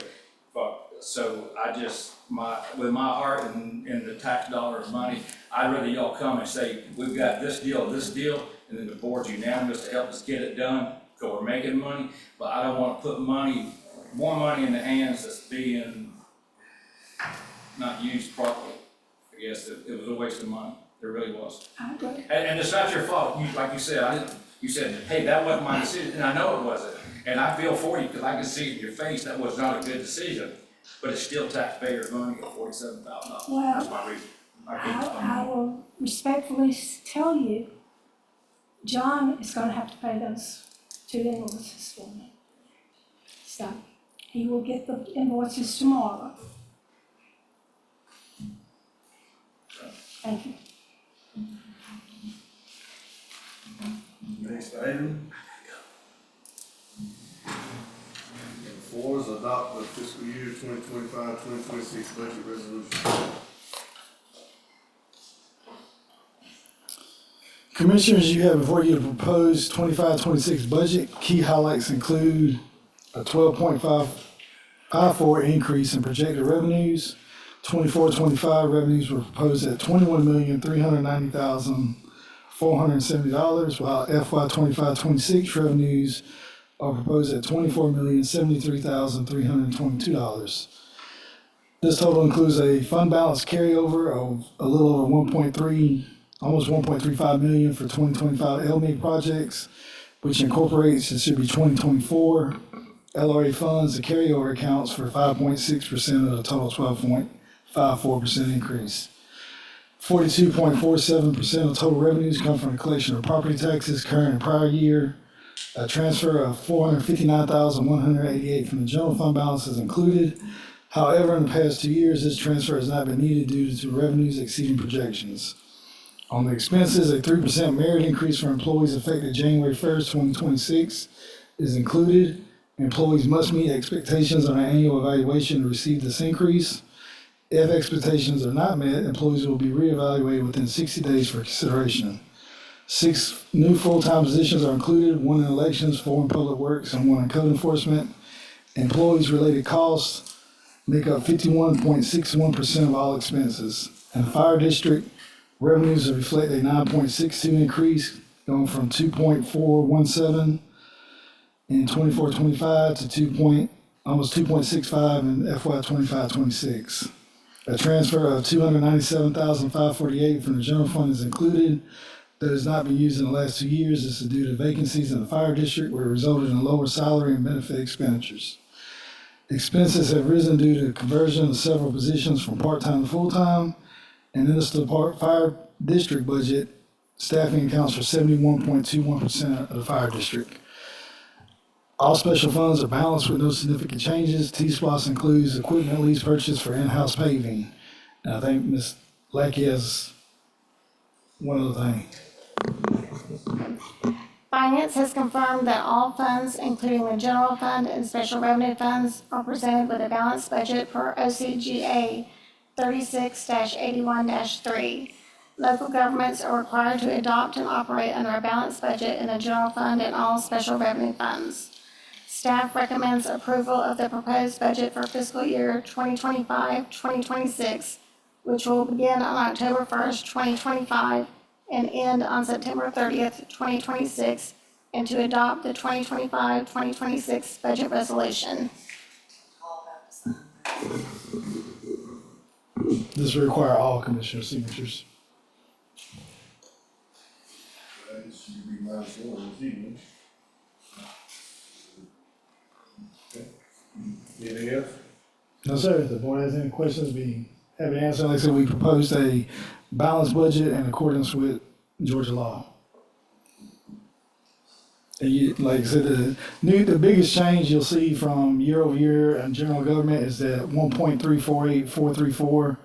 So I just, with my heart and the tax dollars money, I'd rather y'all come and say, we've got this deal, and then the board's unanimous to help us get it done, because we're making money, but I don't wanna put more money in the hands that's being not used properly. I guess it was a waste of money, it really was. I agree. And it's not your fault, like you said, you said, hey, that wasn't my decision, and I know it wasn't. And I feel for you, because I can see it in your face, that was not a good decision, but it's still taxpayers' money at $47,000. Well, That's my reason. I will respectfully tell you, John is gonna have to pay those 2 invoices for me. So, he will get the invoices tomorrow. Thank you. Next item. Number 4 is adopt the fiscal year 2025-2026 budget resolution. Commissioners, you have before you the proposed 25-26 budget. Key highlights include a 12.54 increase in projected revenues. 24-25 revenues were proposed at $21,390,470, while FY 25-26 revenues are proposed at $24,073,322. This total includes a fund balance carryover of a little over almost 1.35 million for 2025 LMIG projects, which incorporates, it should be 2024 LRA funds. The carryover accounts for 5.6% of the total 12.54% increase. 42.47% of total revenues come from the collection of property taxes current and prior year. A transfer of $459,188 from the general fund balance is included. However, in the past 2 years, this transfer has not been needed due to revenues exceeding projections. On the expenses, a 3% merit increase for employees effective January 1st, 2026 is included. Employees must meet expectations on an annual evaluation to receive this increase. If expectations are not met, employees will be reevaluated within 60 days for consideration. 6 new full-time positions are included, 1 in elections, 4 in public works, and 1 in code enforcement. Employees-related costs make up 51.61% of all expenses. In the fire district, revenues reflect a 9.62 increase, going from 2.417 in 24-25 to almost 2.65 in FY 25-26. A transfer of $297,548 from the general fund is included. That has not been used in the last 2 years. This is due to vacancies in the fire district where it resulted in lower salary and benefit expenditures. Expenses have risen due to conversion of several positions from part-time to full-time. And in this fire district budget, staffing accounts for 71.21% of the fire district. All special funds are balanced with no significant changes. T-SPLOS includes equipment lease purchase for in-house paving. And I think Ms. Lackey has one other thing. Finance has confirmed that all funds, including the general fund and special revenue funds, are presented with a balanced budget per OCGA 36-81-3. Local governments are required to adopt and operate under a balanced budget in the general fund and all special revenue funds. Staff recommends approval of the proposed budget for fiscal year 2025-2026, which will begin on October 1st, 2025, and end on September 30th, 2026, and to adopt the 2025-2026 budget resolution. This will require all commissioner signatures. That should be minus one this evening. Okay. Anything else? No, sir. If the board has any questions, be happy to answer. Like I said, we proposed a balanced budget in accordance with Georgia law. And like I said, the biggest change you'll see from year over year in general government is that 1.348434,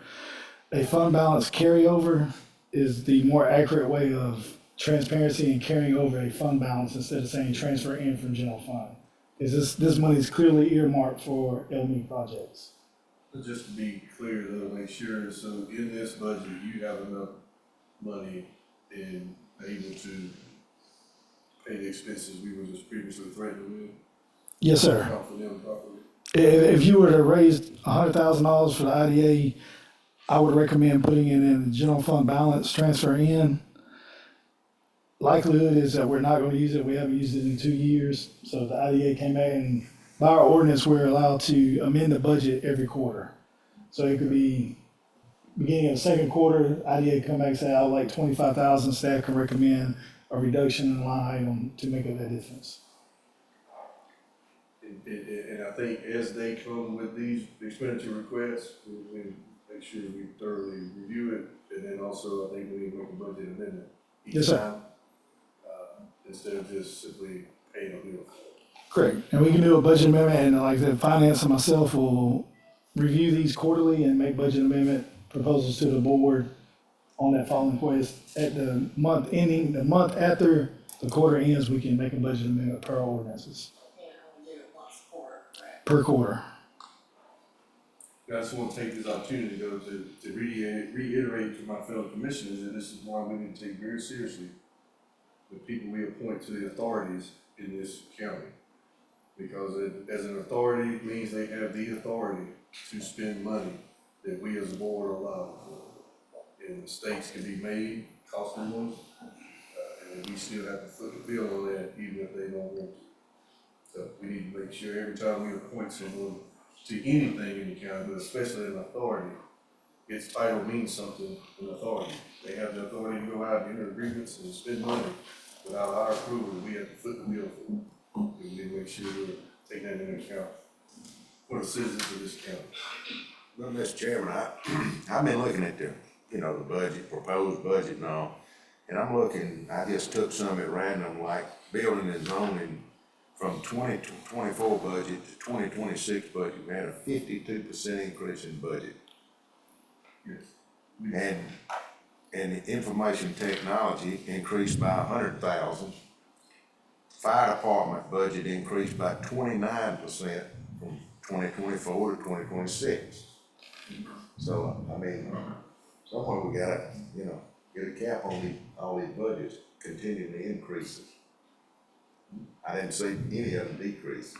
a fund balance carryover is the more accurate way of transparency and carrying over a fund balance instead of saying transfer in from general fund. Is this money is clearly earmarked for LME projects. But just to be clear though, make sure, so in this budget, you have enough money and able to pay the expenses we were just previously threatened with? Yes, sir. Account for them properly? If you were to raise $100,000 for the IDA, I would recommend putting it in the general fund balance, transfer in. Likelihood is that we're not going to use it. We haven't used it in 2 years. So if the IDA came back, and by our ordinance, we're allowed to amend the budget every quarter. So it could be beginning of the second quarter, IDA come back and say, I would like 25,000, staff can recommend a reduction in line item to make up that difference. And I think as they come with these expenditure requests, we make sure we thoroughly review it. And then also, I think we need to make a budget amendment each Yes, sir. time, instead of just simply paying a bill. Correct. And we can do a budget amendment, and like the finance and myself will review these quarterly and make budget amendment proposals to the board on that following quest. At the month ending, the month after the quarter ends, we can make a budget amendment per ordinances. Per quarter. I just want to take this opportunity though to reiterate to my fellow commissioners that this is why we need to take very seriously the people we appoint to the authorities in this county. Because as an authority, it means they have the authority to spend money that we as a board allow. And mistakes can be made, costly ones, and we still have to foot the bill on that even if they don't want to. So we need to make sure every time we appoint someone to anything in the county, but especially an authority, its title means something, an authority. They have the authority to go out and enter agreements and spend money without our approval. We have to foot the bill for them. We need to make sure we're taking that into account for the citizens of this county. Well, Mr. Chairman, I've been looking at the budget, proposed budget and all, and I'm looking, I just took some at random, like building and zoning from 2024 budget to 2026 budget, we had a 52% increase in budget. Yes. And the information technology increased by 100,000. Fire department budget increased by 29% from 2024 to 2026. So, I mean, somewhere we gotta, get a cap on all these budgets, continually increasing. I didn't see any of them decrease.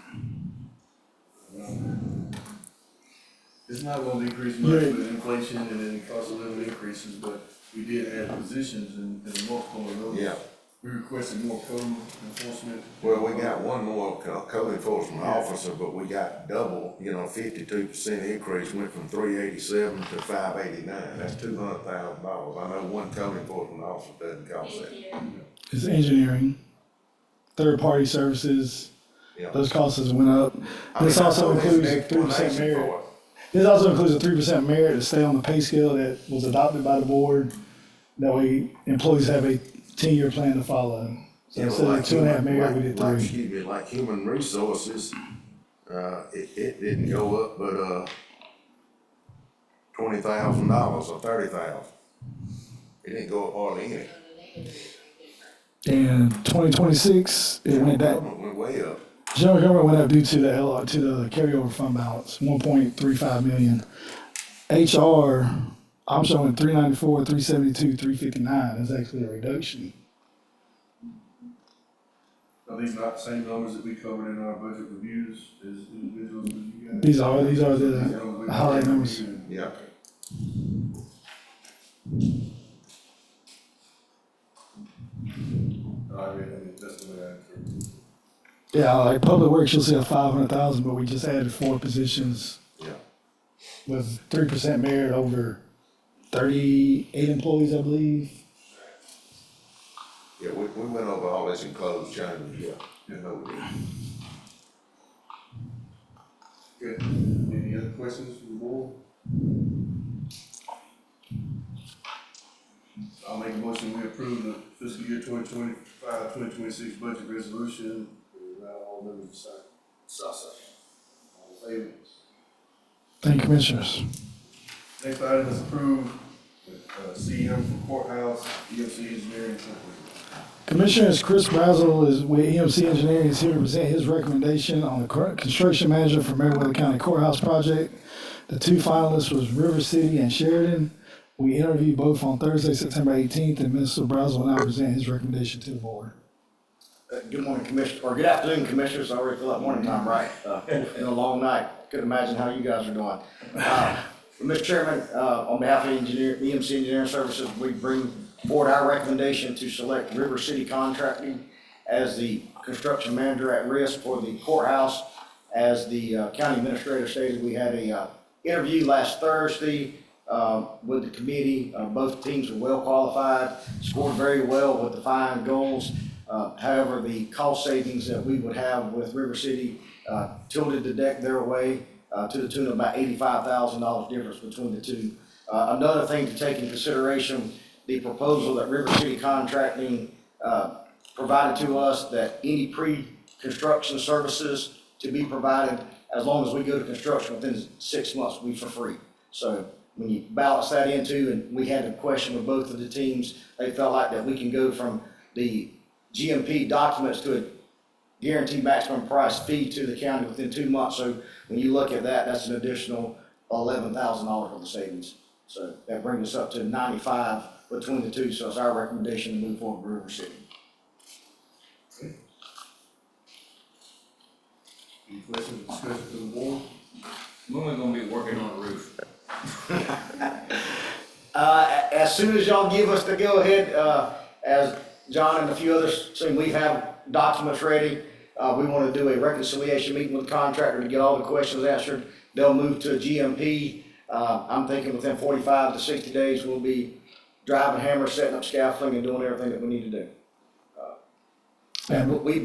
It's not gonna decrease much with inflation and then cost of living increases, but we did add positions and multiple of those. Yeah. We requested more code enforcement. Well, we got one more code enforcement officer, but we got double, 52% increase, went from 387 to 589. That's $200,000. I know one code enforcement officer doesn't cost that. It's engineering, third-party services, Yeah. those costs went up. This also includes a 3% merit. This also includes a 3% merit to stay on the pay scale that was adopted by the board. That way employees have a 10-year plan to follow. So instead of 2.5 merit, we did 3. Like human resources, it didn't go up but $20,000 or $30,000. It didn't go up hardly any. And 2026, it went that, Went way up. general government went up due to to the carryover fund balance, 1.35 million. HR, I'm showing 394, 372, 359, that's actually a reduction. Are these not the same numbers that we covered in our budget reviews as individuals that you guys? These are the highlight numbers. Yeah. I mean, that's the way I interpret it. Yeah, like Public Works, you'll see a 500,000, but we just added 4 positions. Yeah. With 3% merit over 38 employees, I believe. Yeah, we went over all this in closed chamber, yeah. Okay, any other questions from the board? I'll make a motion, we approve the fiscal year 2025, 2026 budget resolution. Allow all members to sign. All in favor? Thank you, Commissioners. Next item is approved, CM for courthouse, EMC engineering. Commissioners, Chris Brazel is with EMC Engineering is here to present his recommendation on the construction manager for Meriwether County Courthouse project. The 2 finalists was River City and Sheridan. We interviewed both on Thursday, September 18th, and Mr. Brazel will now present his recommendation to the board. Good morning, Commissioner, or good afternoon, Commissioners. I already feel like morning time, right? It's been a long night. Couldn't imagine how you guys are doing. Mr. Chairman, on behalf of EMC Engineering Services, we bring forward our recommendation to select River City Contracting as the construction manager at risk for the courthouse. As the county administrator stated, we had a interview last Thursday with the committee. Both teams were well qualified, scored very well with defined goals. However, the cost savings that we would have with River City tilted the deck their way to the tune of about $85,000 difference between the two. Another thing to take in consideration, the proposal that River City Contracting provided to us, that any pre-construction services to be provided, as long as we go to construction within 6 months, will be for free. So when you balance that into, and we had a question with both of the teams, they felt like that we can go from the GMP documents to a guaranteed maximum price fee to the county within 2 months. So when you look at that, that's an additional $11,000 of the savings. So that brings us up to 95 between the two. So it's our recommendation to move forward with River City. Any questions or discussion from the board? When we gonna be working on the roof? As soon as y'all give us the go-ahead, as John and a few others, so we have documents ready. We want to do a reconciliation meeting with the contractor to get all the questions answered. They'll move to a GMP. I'm thinking within 45 to 60 days, we'll be driving hammers, setting up scaffolding, and doing everything that we need to do. And we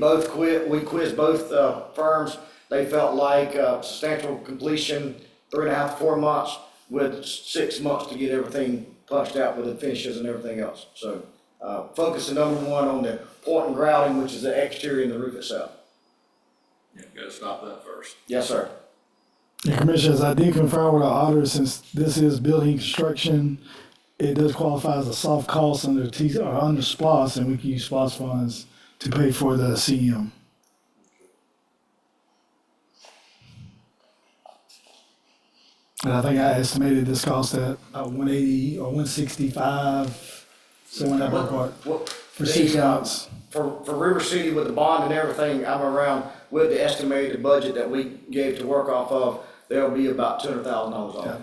quizzed both firms. They felt like substantial completion, 3.5 to 4 months, with 6 months to get everything punched out with the finishes and everything else. So focusing number one on the point and grouting, which is the exterior and the roof itself. Yeah, gotta stop that first. Yes, sir. Yeah, Commissioners, I did confirm with our auditor, since this is building construction, it does qualify as a soft cost under under SPOS, and we can use SPOS funds to pay for the CM. And I think I estimated this cost at 180 or 165, so in that ballpark, for 6 months. For River City with the bond and everything, I'm around with the estimated budget that we gave to work off of, there'll be about $200,000 on it.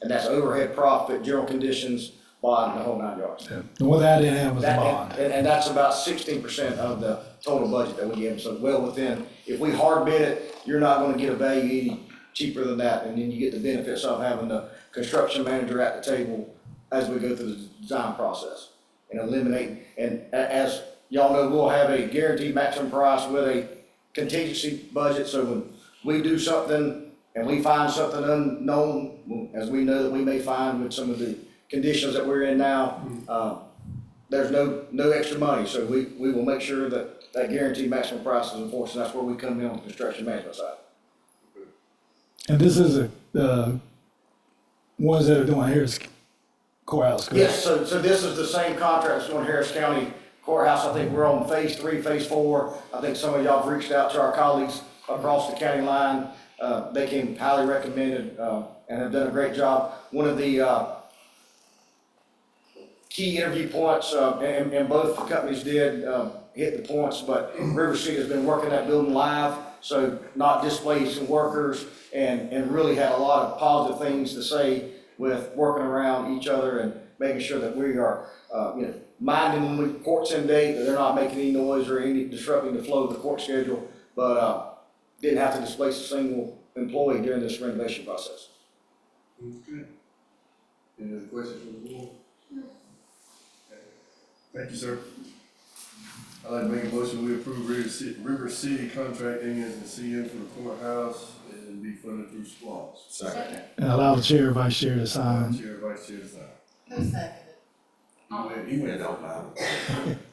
And that's overhead profit, general conditions, bond, the whole 9 yards. The one that I didn't have was the bond. And that's about 16% of the total budget that we gave them, so well within. If we hard bid it, you're not gonna get a value any cheaper than that, and then you get the benefits of having the construction manager at the table as we go through the design process. And eliminate, and as y'all know, we'll have a guaranteed maximum price with a contingency budget, so when we do something and we find something unknown, as we know that we may find with some of the conditions that we're in now, there's no extra money, so we will make sure that that guaranteed maximum price is enforced, and that's where we come in on the construction management side. And this is ones that are doing Harris Courthouse, correct? Yes, so this is the same contract that's doing Harris County courthouse, I think we're on phase 3, phase 4. I think some of y'all have reached out to our colleagues across the county line. They came highly recommended, and have done a great job. One of the, key interview points, and both companies did, hit the points, but River City has been working that building live, so not displacing workers, and really had a lot of positive things to say with working around each other and making sure that we are, minding when court's in date, that they're not making any noise or any disrupting the flow of the court schedule, but didn't have to displace a single employee during this renovation process. Okay. Any other questions from the board? Thank you, sir. I'd like to make a motion, we approve River City contracting as the CM for the courthouse and be funded through SPOS. Second. And allow the chair or vice chair to sign. Chair, vice chair, sign. Who seconded? He went out.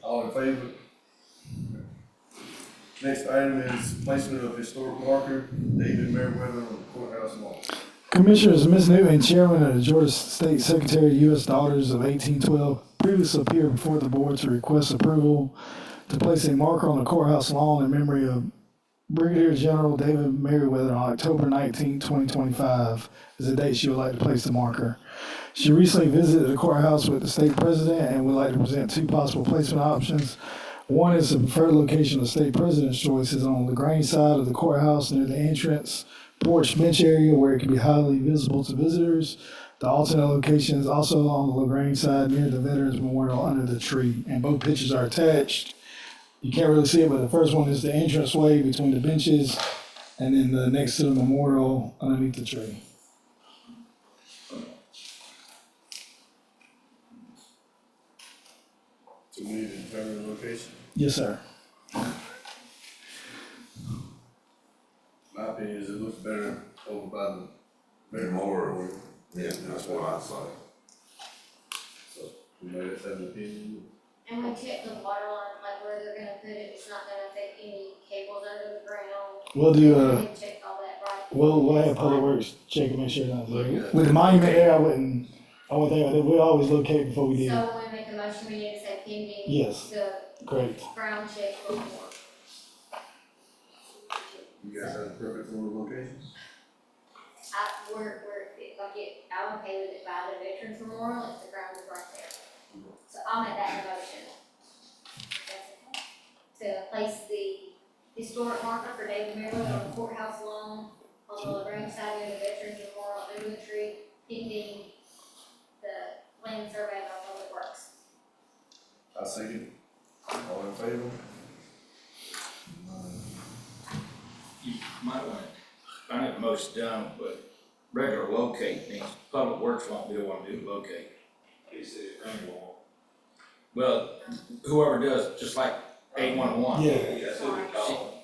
All in favor? Next item is placement of historic marker, David Merriweather on the courthouse wall. Commissioners, Ms. Newton, chairman of the Georgia State Secretary, U.S. Daughters of 1812, previously appeared before the board to request approval to place a marker on the courthouse lawn in memory of Brigadier General David Merriweather on October 19, 2025, is the date she would like to place the marker. She recently visited the courthouse with the state president and would like to present 2 possible placement options. One is the preferred location of the state president's choice is on the LaGrange side of the courthouse near the entrance porch bench area where it can be highly visible to visitors. The alternate location is also on the LaGrange side near the Veterans Memorial under the tree, and both pictures are attached. You can't really see it, but the first one is the entranceway between the benches, and then the next to the memorial underneath the tree. So we need to determine the location. Yes, sir. My opinion is it looks better over by the Memorial. Yeah, that's what I saw. So, we might have an opinion. And we checked the water line, like where they're gonna put it, it's not gonna affect any cables under the ground. We'll do We checked all that, right? we'll have Public Works check and make sure not there. With the monument there, I wouldn't think about it. We'll always locate before we did. So when we make a motion, we need to say pending. Yes. The Great. ground check before. You guys have a preference for the locations? If I get allocated it by the Veterans Memorial, if the ground is right there. So I'll make that motion. To place the historic marker for David Merriweather on the courthouse lawn on the LaGrange side of the Veterans Memorial under the tree, pending the land survey by Public Works. I second. All in favor? You might want to, I know the most done, but regular locate means Public Works won't be the one to do locate. Well, whoever does, just like 811. Yeah.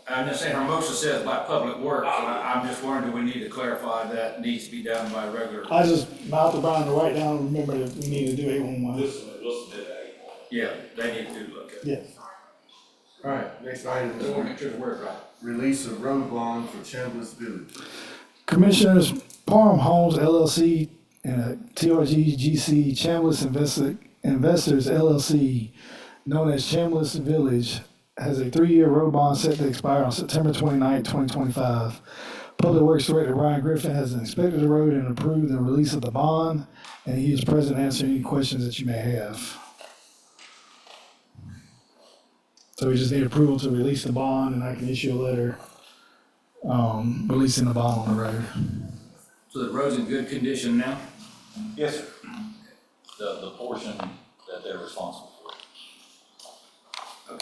I'm just saying, her motion says by Public Works, and I'm just wondering, do we need to clarify that needs to be done by regular? I just mouthed Brian to write down, remember that we need to do 811. Yeah, they need to do locate. Yeah. All right, next item Just want to is make sure the word right. release of road bond for Chambliss Village. Commissioners, Parham Homes LLC and TRG GC Chambliss Investors LLC, known as Chambliss Village, has a 3-year road bond set to expire on September 29, 2025. Public Works Director Ryan Griffin has inspected the road and approved the release of the bond, and he is present to answer any questions that you may have. So we just need approval to release the bond, and I can issue a letter releasing the bond on the road. So the road's in good condition now? Yes, sir. The portion that they're responsible for.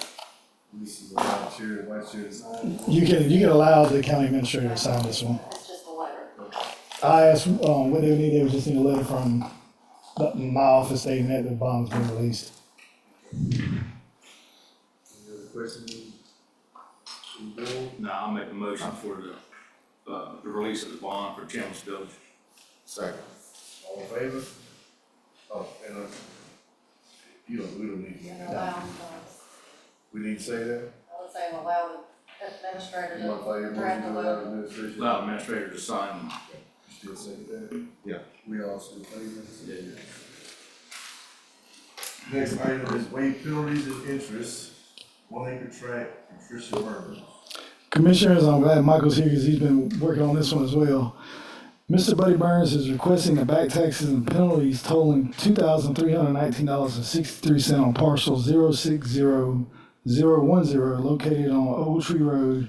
This is allowed chair and vice chair to sign. You can allow the county administrator to sign this one. That's just a letter. I asked what they would need. They would just need a letter from my office stating that the bond's been released. Any other questions? From the board? No, I'll make a motion for the release of the bond for Chambliss Village. Second. All in favor? Oh, and we don't need to. And allow, We need to say that? I would say allow the administrator You want to play your to draft motion the without letter. administration? Allow administrator to sign. You still say that? Yeah. We all still favor? Yeah. Next item is waive penalties and interest, 1 acre tract, Patricia Burns. Commissioners, I'm glad Michael's here because he's been working on this one as well. Mr. Buddy Burns is requesting the back taxes and penalties totaling $2,319.63 on parcel 060010 located on Old Tree Road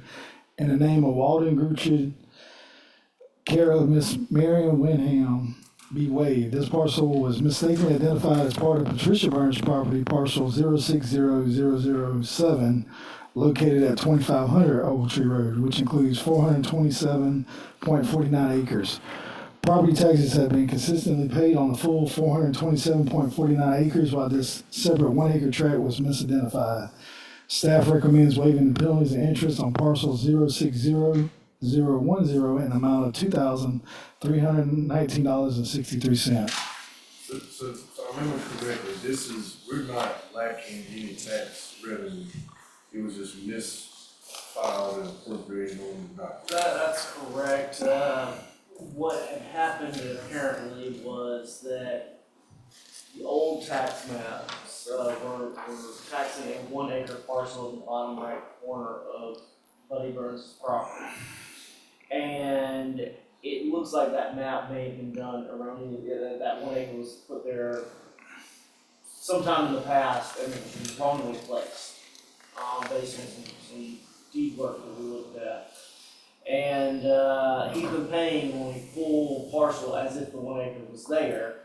in the name of Walden Gruchid, care of Miss Marion Winham, be waived. This parcel was mistakenly identified as part of Patricia Burns' property, parcel 060007, located at 2500 Old Tree Road, which includes 427.49 acres. Property taxes have been consistently paid on the full 427.49 acres, while this separate 1 acre tract was misidentified. Staff recommends waiving the penalties and interest on parcel 060010 in the amount of $2,319.63. So I remember correctly, we're not lacking any tax revenue. It was just misfiled and appropriated on the document. That's correct. What had happened apparently was that the old tax maps were taxing a 1 acre parcel in the bottom right corner of Buddy Burns' property. And it looks like that map may have been done erroneously, that 1 acre was put there sometime in the past and it was wrongly placed, based on some deed work that we looked at. And he's been paying on a full parcel as if the 1 acre was there.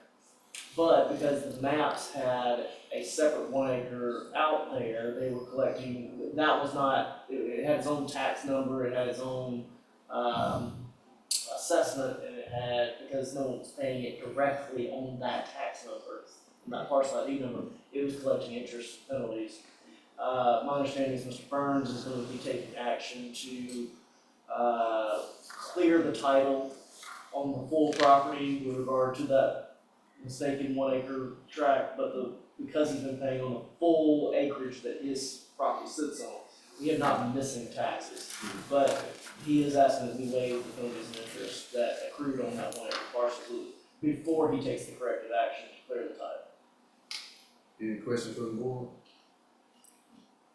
But because the maps had a separate 1 acre out there, they were collecting, that was not, it had its own tax number, it had its own assessment, and it had, because no one was paying it directly on that tax number, that parcel ID number, it was collecting interest penalties. My understanding is Mr. Burns is going to be taking action to clear the title on the full property with regard to that mistaken 1 acre tract, but because he's been paying on the full acreage that his property sits on, we have not been missing taxes. But he is asking that we waive the penalties and interest that accrued on that 1 acre parcel before he takes the corrective action to clear the title. Any questions from the board?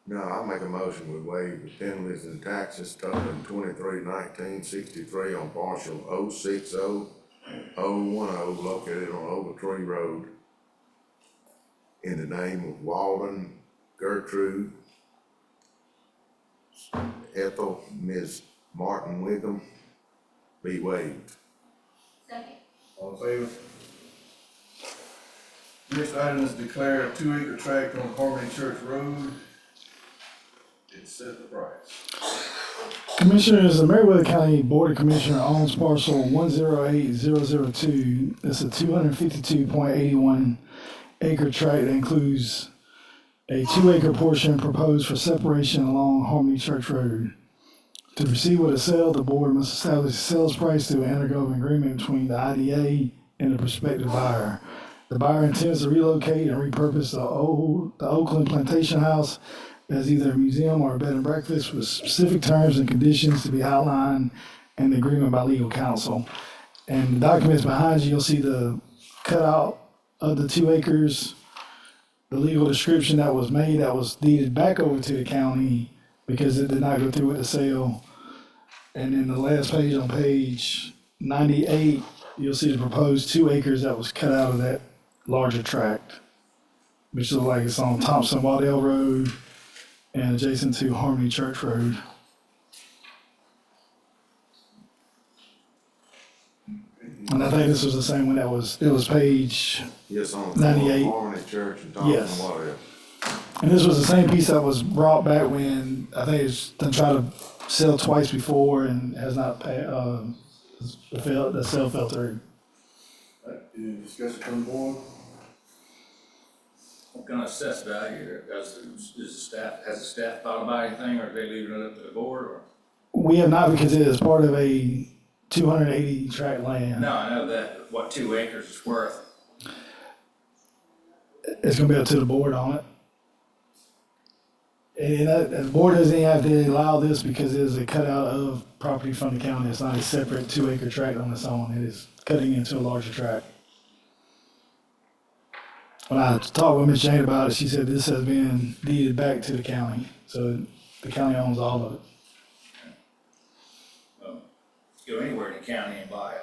No, I'll make a motion, we waive the penalties and taxes totaling $23,1963 on parcel 060010 located on Old Tree Road in the name of Walden Gertrude Ethel Ms. Martin Wiggum be waived. Second. All in favor? Next item is declare a 2 acre tract on Harmony Church Road. It's set the price. Commissioners, the Meriwether County Board of Commissioners owns parcel 108002. It's a 252.81 acre tract that includes a 2 acre portion proposed for separation along Harmony Church Road. To proceed with a sale, the board must establish a sales price through an intergovernmental agreement between the IDA and the prospective buyer. The buyer intends to relocate and repurpose the Oakland Plantation House as either a museum or a bed and breakfast with specific terms and conditions to be outlined in the agreement by legal counsel. And the documents behind you, you'll see the cutout of the 2 acres, the legal description that was made that was deeded back over to the county because it did not go through with the sale. And then the last page, on page 98, you'll see the proposed 2 acres that was cut out of that larger tract, which looks like it's on Thompson Waddell Road and adjacent to Harmony Church Road. And I think this was the same one it was page Yes, on 98. Harmony Church and Yes. Thompson Waddell. And this was the same piece that was brought back when I think it's done tried to sell twice before and has not the sale fell through. Any discussion from the board? What kind of assess value here? Has the staff thought about anything, or are they leaving it up to the board, or? We have not, because it is part of a 280 tract land. No, I know that, what 2 acres is worth. It's gonna be up to the board on it. And the board doesn't have to allow this because it is a cutout of property from the county. It's not a separate 2 acre tract on its own. It is cutting into a larger tract. when I talked with Ms. Jane about it, she said this has been deeded back to the county, so the county owns all of it. Go anywhere in the county and buy a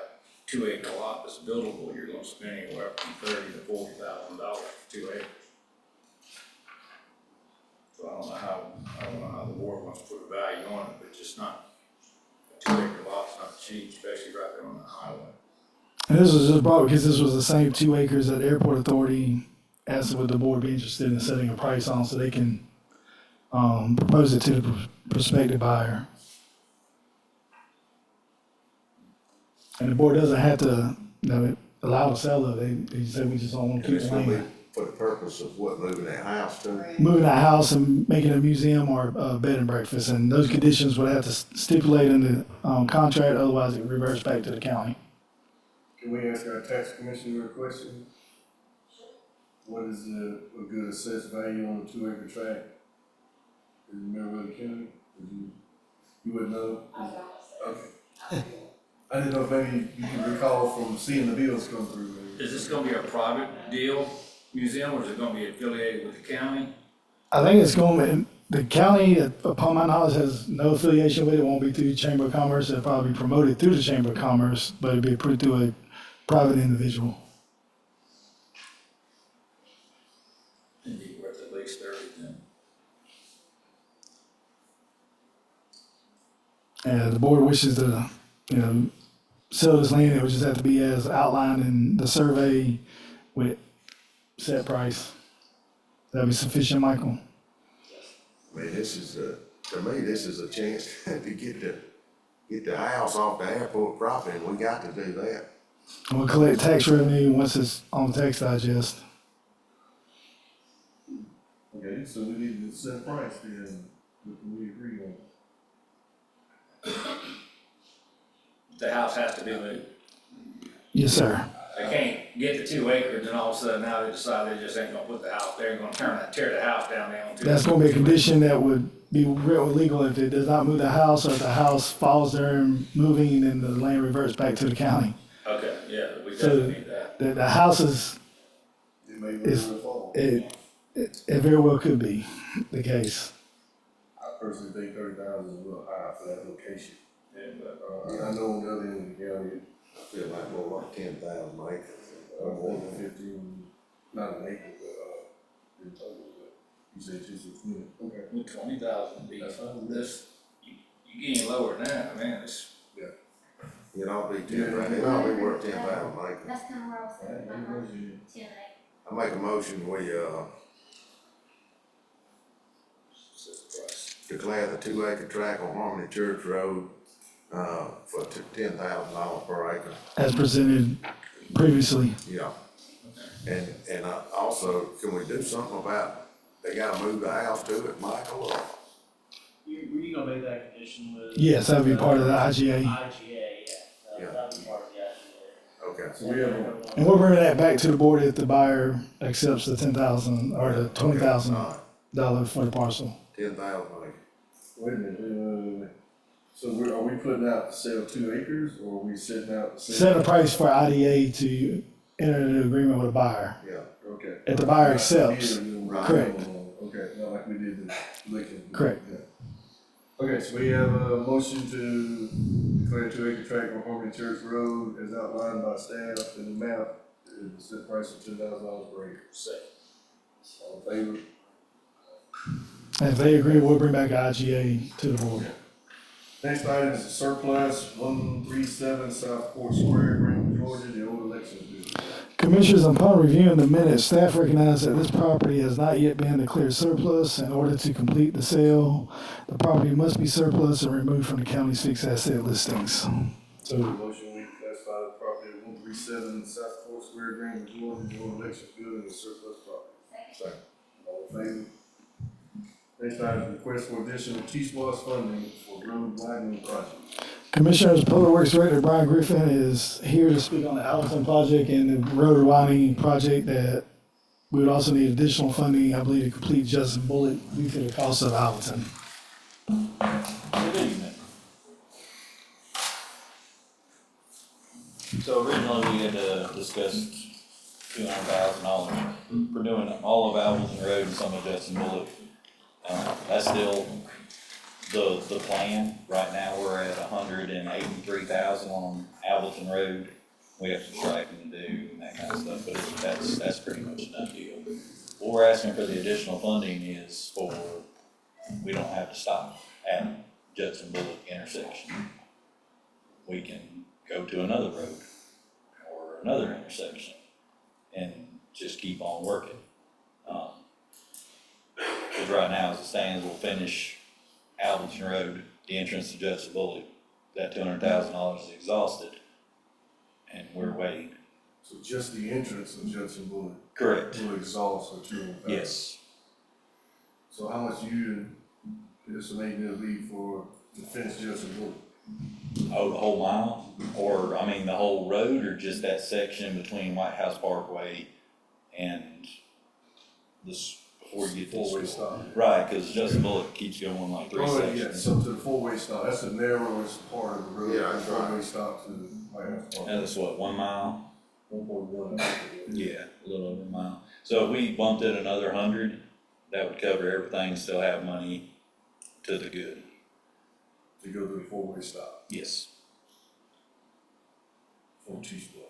2 acre lot that's buildable, you're gonna spend anywhere from $30,000 to $40,000 for 2 acres. So I don't know how the board wants to put a value on it, but just not, a 2 acre lot's not cheap, especially right there on the highway. And this was just brought because this was the same 2 acres that the airport authority asked would the board be interested in setting a price on so they can propose it to the prospective buyer. And the board doesn't have to, allow the sale of it. They said we just don't want to And keep it's the gonna be land. for the purpose of what, moving that house to? Moving that house and making it a museum or a bed and breakfast, and those conditions would have to stipulate in the contract, otherwise it reverts back to the county. Can we ask our tax commissioner a question? What is a good assessed value on a 2 acre tract in Meriwether County? You wouldn't know? Okay. I didn't know if maybe you can recall from seeing the bills come through. Is this gonna be a private deal museum, or is it gonna be affiliated with the county? I think it's going, the county, upon my knowledge, has no affiliation with it. It won't be through the Chamber of Commerce. It'll probably be promoted through the Chamber of Commerce, but it'll be approved through a private individual. It'd be worth at least 30 then. And the board wishes to, sell this land, it would just have to be as outlined in the survey with set price. That'd be sufficient, Michael? I mean, to me, this is a chance to get the house off the airport property, and we got to do that. And we'll collect tax revenue once it's on the tax digest. Okay, so we need to set a price then, we agree on. The house has to be moved. Yes, sir. They can't get the 2 acres and all of a sudden now they decide they just ain't gonna put the house there, they're gonna tear the house down there on 2 That's gonna be a condition that would be real illegal if it does not move the house, or if the house falls during moving and the land reverts back to the county. Okay, yeah, we So definitely need that. the house is, It may be fall. it very well could be the case. I personally think 30,000 is a little high for that location. Yeah, but, I know on the other end of the county, I feel like more like 10,000 acres. more than 15, not an acre, but, in total, but you said just a unit. Okay. with 20,000 be, That's fine. this, you get any lower than that, man, it's, It ought to be 10, right? It ought to be worth 10,000 acres. That's kind of where I was thinking about, 10 acres. I make a motion, we, declare the 2 acre tract on Harmony Church Road, for $10,000 per acre. As presented previously. Yeah. And also, can we do something about, they gotta move the house to it, Michael, or? You gonna make that condition with? Yes, that'd be part of the IGA. IGA, yeah, that'd be part of the IGA. Okay. So we have, And we'll bring that back to the board if the buyer accepts the 10,000 or the $20,000 for the parcel. 10,000 acres. wait a minute, so are we putting out to sell 2 acres, or are we setting out to sell? Set a price for IDA to enter an agreement with a buyer. Yeah. Okay. If the buyer accepts. Right. Correct. Okay, not like we did the Lincoln. Correct. Yeah. Okay, so we have a motion to declare 2 acre tract on Harmony Church Road as outlined by staff in the map, at the set price of $10,000 per acre. Second. All in favor? And if they agree, we'll bring back IGA to the board. Next item is surplus 137 South Court Square, Greenville, Georgia, the old election building. Commissioners, upon reviewing the minutes, staff recognized that this property has not yet been declared surplus. In order to complete the sale, the property must be surplus and removed from the county's fixed asset listings. So, Motion, we classify the property at 137 South Court Square, Greenville, Georgia, the old election building as surplus property. Second. All in favor? Next item is request for additional T-SPOS funding for road widening project. Commissioners, Public Works Director Brian Griffin is here to speak on the Allerton project and the road widening project that we would also need additional funding, I believe, to complete Justin Bullet due to the cost of Allerton. Good evening. So originally we had discussed $200,000 for doing all of Appleton Road and some of Justin Bullock. That's still the plan. Right now, we're at 183,000 on Appleton Road. We have some striping to do and that kind of stuff, but that's pretty much a done deal. What we're asking for the additional funding is for, we don't have to stop at Judson Bullock intersection. We can go to another road or another intersection and just keep on working. Because right now, as it stands, we'll finish Appleton Road, the entrance to Judson Bullock, that $200,000 is exhausted, and we're waiting. So just the entrance of Judson Bullock? Correct. Will exhaust for 200,000? Yes. So how much you estimating it'll be for to finish Judson Bullock? Oh, the whole mile? Or, I mean, the whole road, or just that section between White House Parkway and this, before you get to the Four-way school? stop. Right, because Justin Bullock keeps going like three Oh, sections. yeah, so to the four-way stop, that's the narrowest part of the road. Yeah, that's right. Four-way stop to the White House Park. And that's what, 1 mile? 1.1. Yeah, a little over a mile. So if we bumped it another 100, that would cover everything, still have money to the good. To go to the four-way stop Yes. for T-Spot.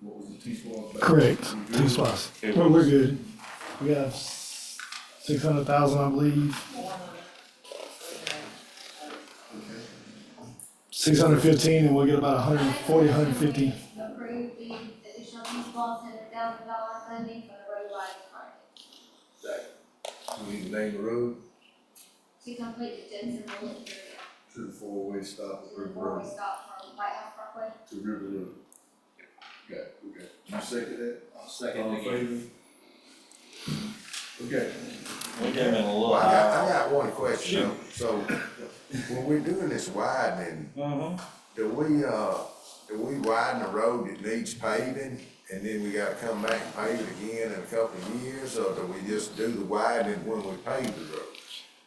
What was the T-Spot? Correct, two spots. Well, we're good. We have 600,000, I believe. 615, and we'll get about 140, 150. Approve the additional T-Spot $100,000 funding for the road widening project. So we need to name the road To complete the Judson Bullock area, to the four-way stop to of the River four-way Road, stop from White House Parkway. to River Road. Okay. You second that? I'll second All it in again. favor? Okay. We came in a little Well, high. I got one question though. So, when we're doing this widening, do we widen the road that needs paving? And then we gotta come back and pave it again in a couple of years, or do we just do the widening when we pave the road?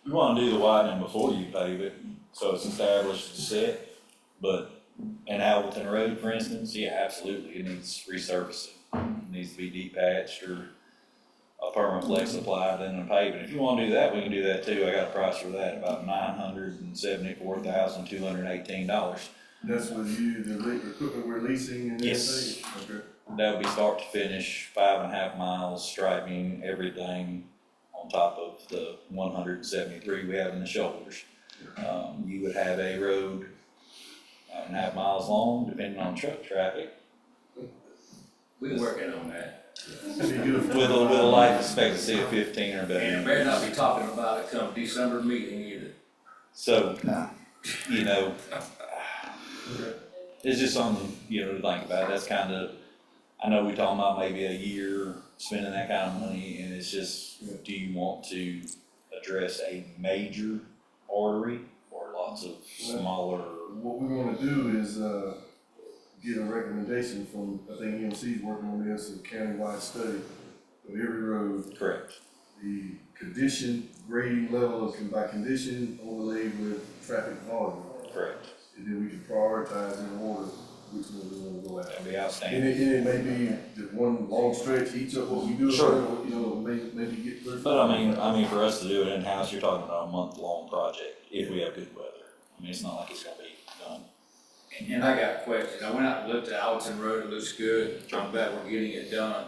You wanna do the widening before you pave it, so it's established, it's set. But in Appleton Road, for instance, yeah, absolutely, it needs resurfacing. It needs to be deep patched or a permanent flex applied and then paving. If you wanna do that, we can do that too. I got a price for that, about $974,218. That's with you, the equipment we're leasing and Yes. everything? Okay. That would be start to finish, 5.5 miles, striping, everything on top of the 173 we have in the shoulders. You would have a road 5.5 miles long, depending on truck traffic, We're working on that. with a life expectancy of 15 or better. And better not be talking about it come December meeting either. So, you know, it's just something, you know, to think about. That's kind of, I know we're talking about maybe a year spending that kind of money, and it's just, do you want to address a major artery or lots of smaller? What we wanna do is, get a recommendation from, I think EMC's working on this, a countywide study of every road. Correct. The condition, grading level of, by condition overlaid with traffic volume. Correct. And then we can prioritize in order which one we wanna go after. That'd be outstanding. And it may be just one long stretch, each of what we do, Sure. or, you know, maybe get through. But I mean, for us to do it in-house, you're talking about a month-long project if we have good weather. I mean, it's not like it's gonna be done. And I got a question. I went out and looked at Alton Road, it looks good. I'm glad we're getting it done.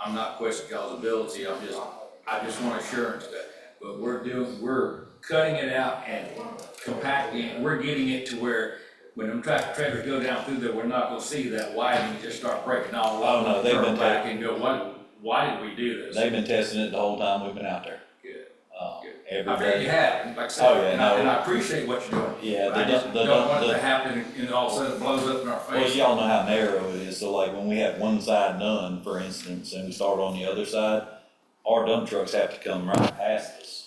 I'm not questioning causality, I just want assurance that, but we're cutting it out and compacting it. We're getting it to where when them tractor trailers go down through there, we're not gonna see that widening, just start breaking all Oh, over. no, they've been turn back and go, why did we do this? They've been testing it the whole time we've been out there. Good. Every I bet day. you have, like I Oh, said, yeah, and no. I appreciate what you're doing. Yeah, I just the don't want it the- to happen and all of a sudden it blows up in our Well, face. y'all know how narrow it is, so like when we have one side done, for instance, and we start on the other side, our dump trucks have to come right past us.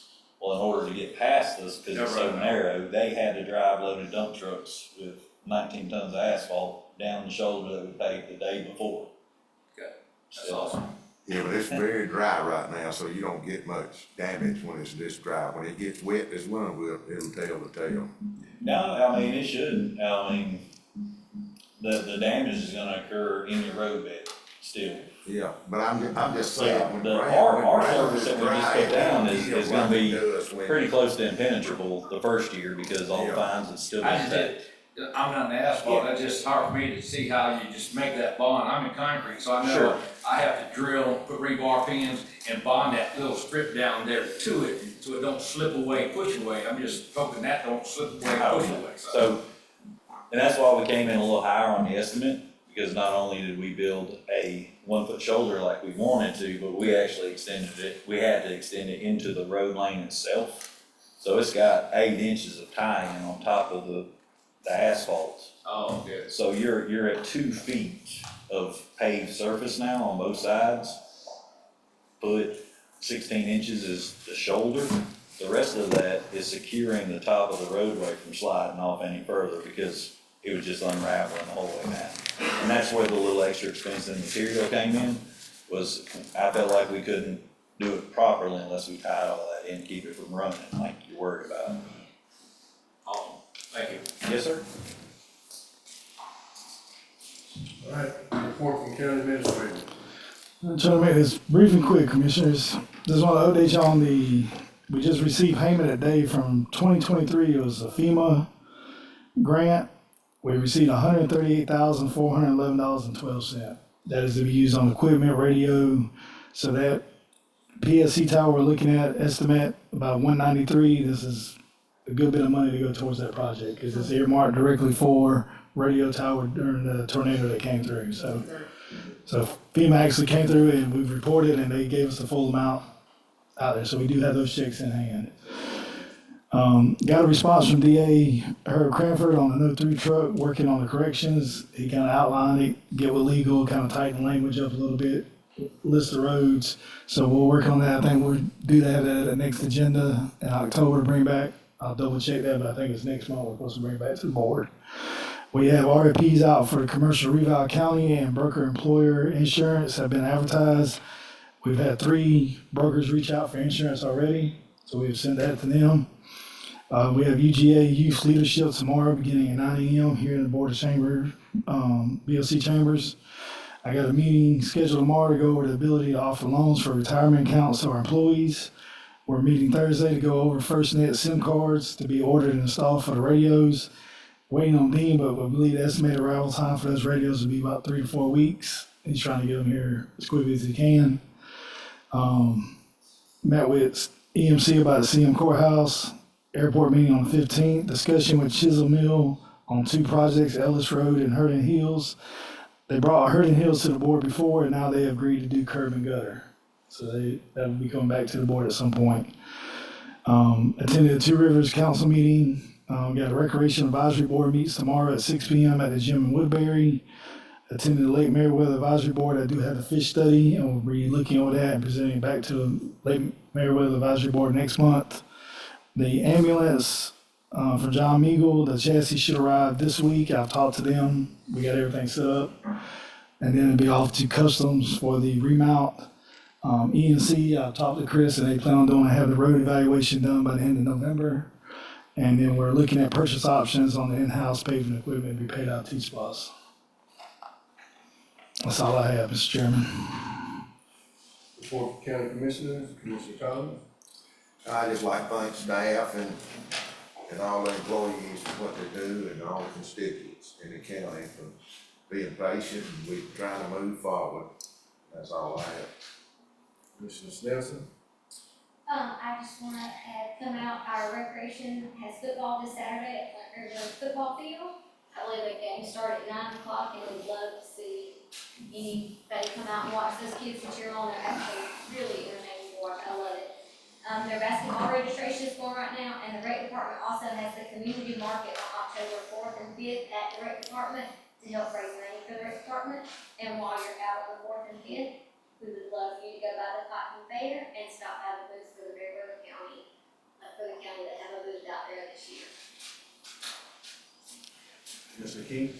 Well, in order to get past us, because it's so narrow, they had to drive loaded dump trucks with 19 tons of asphalt down the shoulder that we paved the day before. Okay, that's So, awesome. Yeah, but it's very dry right now, so you don't get much damage when it's this dry. When it gets wet this winter, it'll tell the tale. No, I mean, it shouldn't. I mean, the damage is gonna occur in your roadbed still Yeah, but I'm just saying. Yeah, when the, ground- our when ground service is that we just dry, put down it is gonna be does when- pretty close to impenetrable the first year because all the fines and still I been just paid. did, I'm not in asphalt, that's just hard for me to see how you just make that bond. I'm in concrete, so I know Sure. I have to drill, put rebar pins and bond that little strip down there to it, so it don't slip away, push away. I'm just hoping that don't slip away, push away. So, and that's why we came in a little higher on the estimate, because not only did we build a 1-foot shoulder like we wanted to, but we actually extended it, we had to extend it into the road lane itself. So it's got 8 inches of tie-in on top of the asphalt. Oh, okay. So you're at 2 feet of paved surface now on both sides. But 16 inches is the shoulder. The rest of that is securing the top of the roadway from sliding off any further because it was just unraveling the whole way down. And that's where the little extra expense in material came in, was I felt like we couldn't do it properly unless we tied all that in, keep it from running like you're worried about. Awesome, thank you. Yes, sir? All right, report from county administrator. I'm trying to make this brief and quick, commissioners. Just want to update you on we just received payment today from 2023. It was a FEMA grant. We received $138,411.12. That is to be used on equipment, radio. So that PSC tower we're looking at, estimate about 193. This is a good bit of money to go towards that project because it's earmarked directly for radio tower during the tornado that came through. So FEMA actually came through and we've reported and they gave us the full amount out there. So we do have those checks in hand. Got a response from DA Herb Cranford on the no-through truck working on the corrections. He kind of outlined it, get with legal, kind of tighten the language up a little bit, list the roads. So we'll work on that. I think we'll do that at the next agenda in October to bring back. I'll double check that, but I think it's next month we're supposed to bring it back to the board. We have RFPs out for the commercial Reval County and broker employer insurance have been advertised. We've had 3 brokers reach out for insurance already, so we've sent that to them. We have UGA Youth Leadership tomorrow beginning at 9 a.m. here in the Board of Chamber, BOC Chambers. I got a meeting scheduled tomorrow to go over the ability to offer loans for retirement accounts to our employees. We're meeting Thursday to go over FirstNet SIM cards to be ordered and installed for the radios. Waiting on Dean, but we believe the estimated arrival time for those radios will be about 3 to 4 weeks. He's trying to get them here as quickly as he can. Met with EMC about the CM Courthouse. Airport meeting on the 15th. Discussion with Chisel Mill on 2 projects, Ellis Road and Hurton Hills. They brought Hurton Hills to the board before, and now they agreed to do curb and gutter. So that will be coming back to the board at some point. Attended the Two Rivers Council meeting. We got a Recreation Advisory Board meets tomorrow at 6 p.m. at the gym in Woodbury. Attended the Lake Meriwether Advisory Board. I do have the fish study, and we'll be looking over that and presenting back to the Lake Meriwether Advisory Board next month. The ambulance from John Meagle, the chassis should arrive this week. I've talked to them. We got everything set up. And then it'll be off to Customs for the remount. ENC, I've talked to Chris, and they plan on have the road evaluation done by the end of November. And then we're looking at purchase options on the in-house paving equipment to be paid out T-SPOS. That's all I have, Mr. Chairman. Report from county commissioners, Commissioner Collins. I just like to thank staff and all the employees for what they do and all the constituents in the county for being patient and we trying to move forward. That's all I have. Commissioner Snelson. I just wanna come out, our recreation has football this Saturday at Flint River Football Field. I believe the game started at 9 o'clock and we'd love to see anybody come out and watch those kids and cheer on. They're actually really entertaining to watch, I love it. Their basketball registration is going right now, and the rec department also has the community market on October 4th and 5th at the rec department to help raise money for the rec department. And while you're out on the 4th and 5th, we would love for you to go by the Cotton Fair and stop by the booths for the Meriwether County, that have a booth out there this year. Mr. King.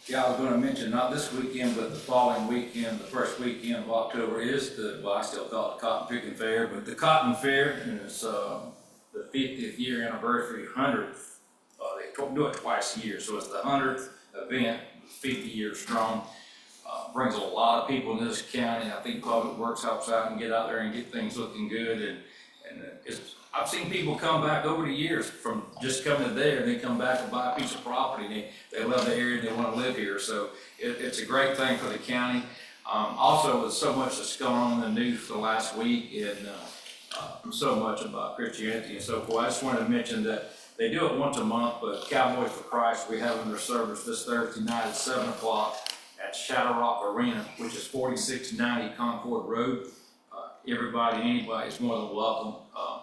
Yeah, I was gonna mention, not this weekend, but the following weekend, the first weekend of October is I still call it the Cotton Picking Fair, but the Cotton Fair is, the 50th year anniversary, 100th. They do it twice a year, so it's the 100th event, 50 years strong. brings a lot of people in this county. I think Public Works helps out and get out there and get things looking good, and I've seen people come back over the years from just coming there, and they come back and buy a piece of property, and they love the area, and they wanna live here, so it's a great thing for the county. Also, with so much that's gone on in the news for the last week, and so much about Christianity and so forth, I just wanted to mention that they do it once a month, but Cowboys for Christ, we have their service this Thursday night at 7 o'clock at Shadow Rock Arena, which is 4690 Concord Road. Everybody, anybody is more than welcome.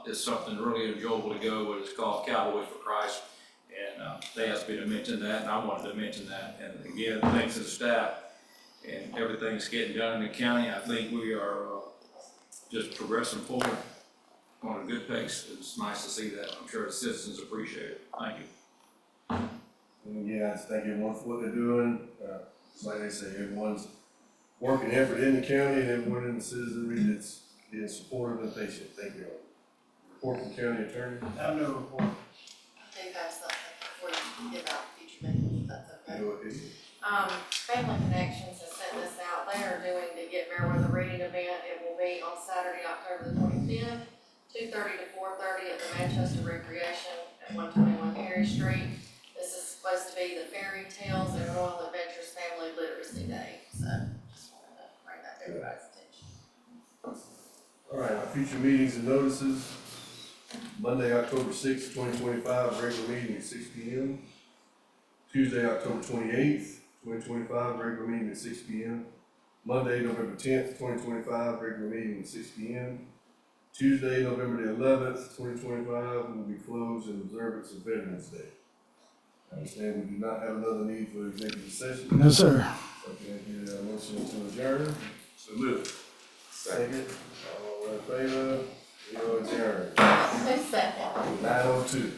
It's something really enjoyable to go with. It's called Cowboys for Christ. And they asked me to mention that, and I wanted to mention that. And again, thanks to the staff and everything's getting done in the county. I think we are just progressing forward on a good pace. It's nice to see that. I'm sure the citizens appreciate it. Thank you. And again, I just thank everyone for what they're doing. Like they say, everyone's working effort in the county and everyone in the citizenry that's being supportive and patient. Thank you all. Report from county attorney. I have no report. I think I have something before you give out future meetings, if that's okay. Go ahead. Family Connections has sent this out. They are doing the Get Meriwether Reading event. It will be on Saturday, October the 25th, 2:30 to 4:30 at the Manchester Recreation at 121 Perry Street. This is supposed to be the Fairy Tales and Royal Adventures Family Literacy Day, so just wanted to bring that to everybody's attention. All right, our future meetings and notices. Monday, October 6th, 2025, regular meeting at 6 p.m. Tuesday, October 28th, 2025, regular meeting at 6 p.m. Monday, November 10th, 2025, regular meeting at 6 p.m. Tuesday, November the 11th, 2025, will be closed in observance of Veterans Day. I understand we do not have another need for executive session. No, sir. Okay, get a motion to adjourn. So moved. Second. All in favor? We are adjourned. Second. 9:02.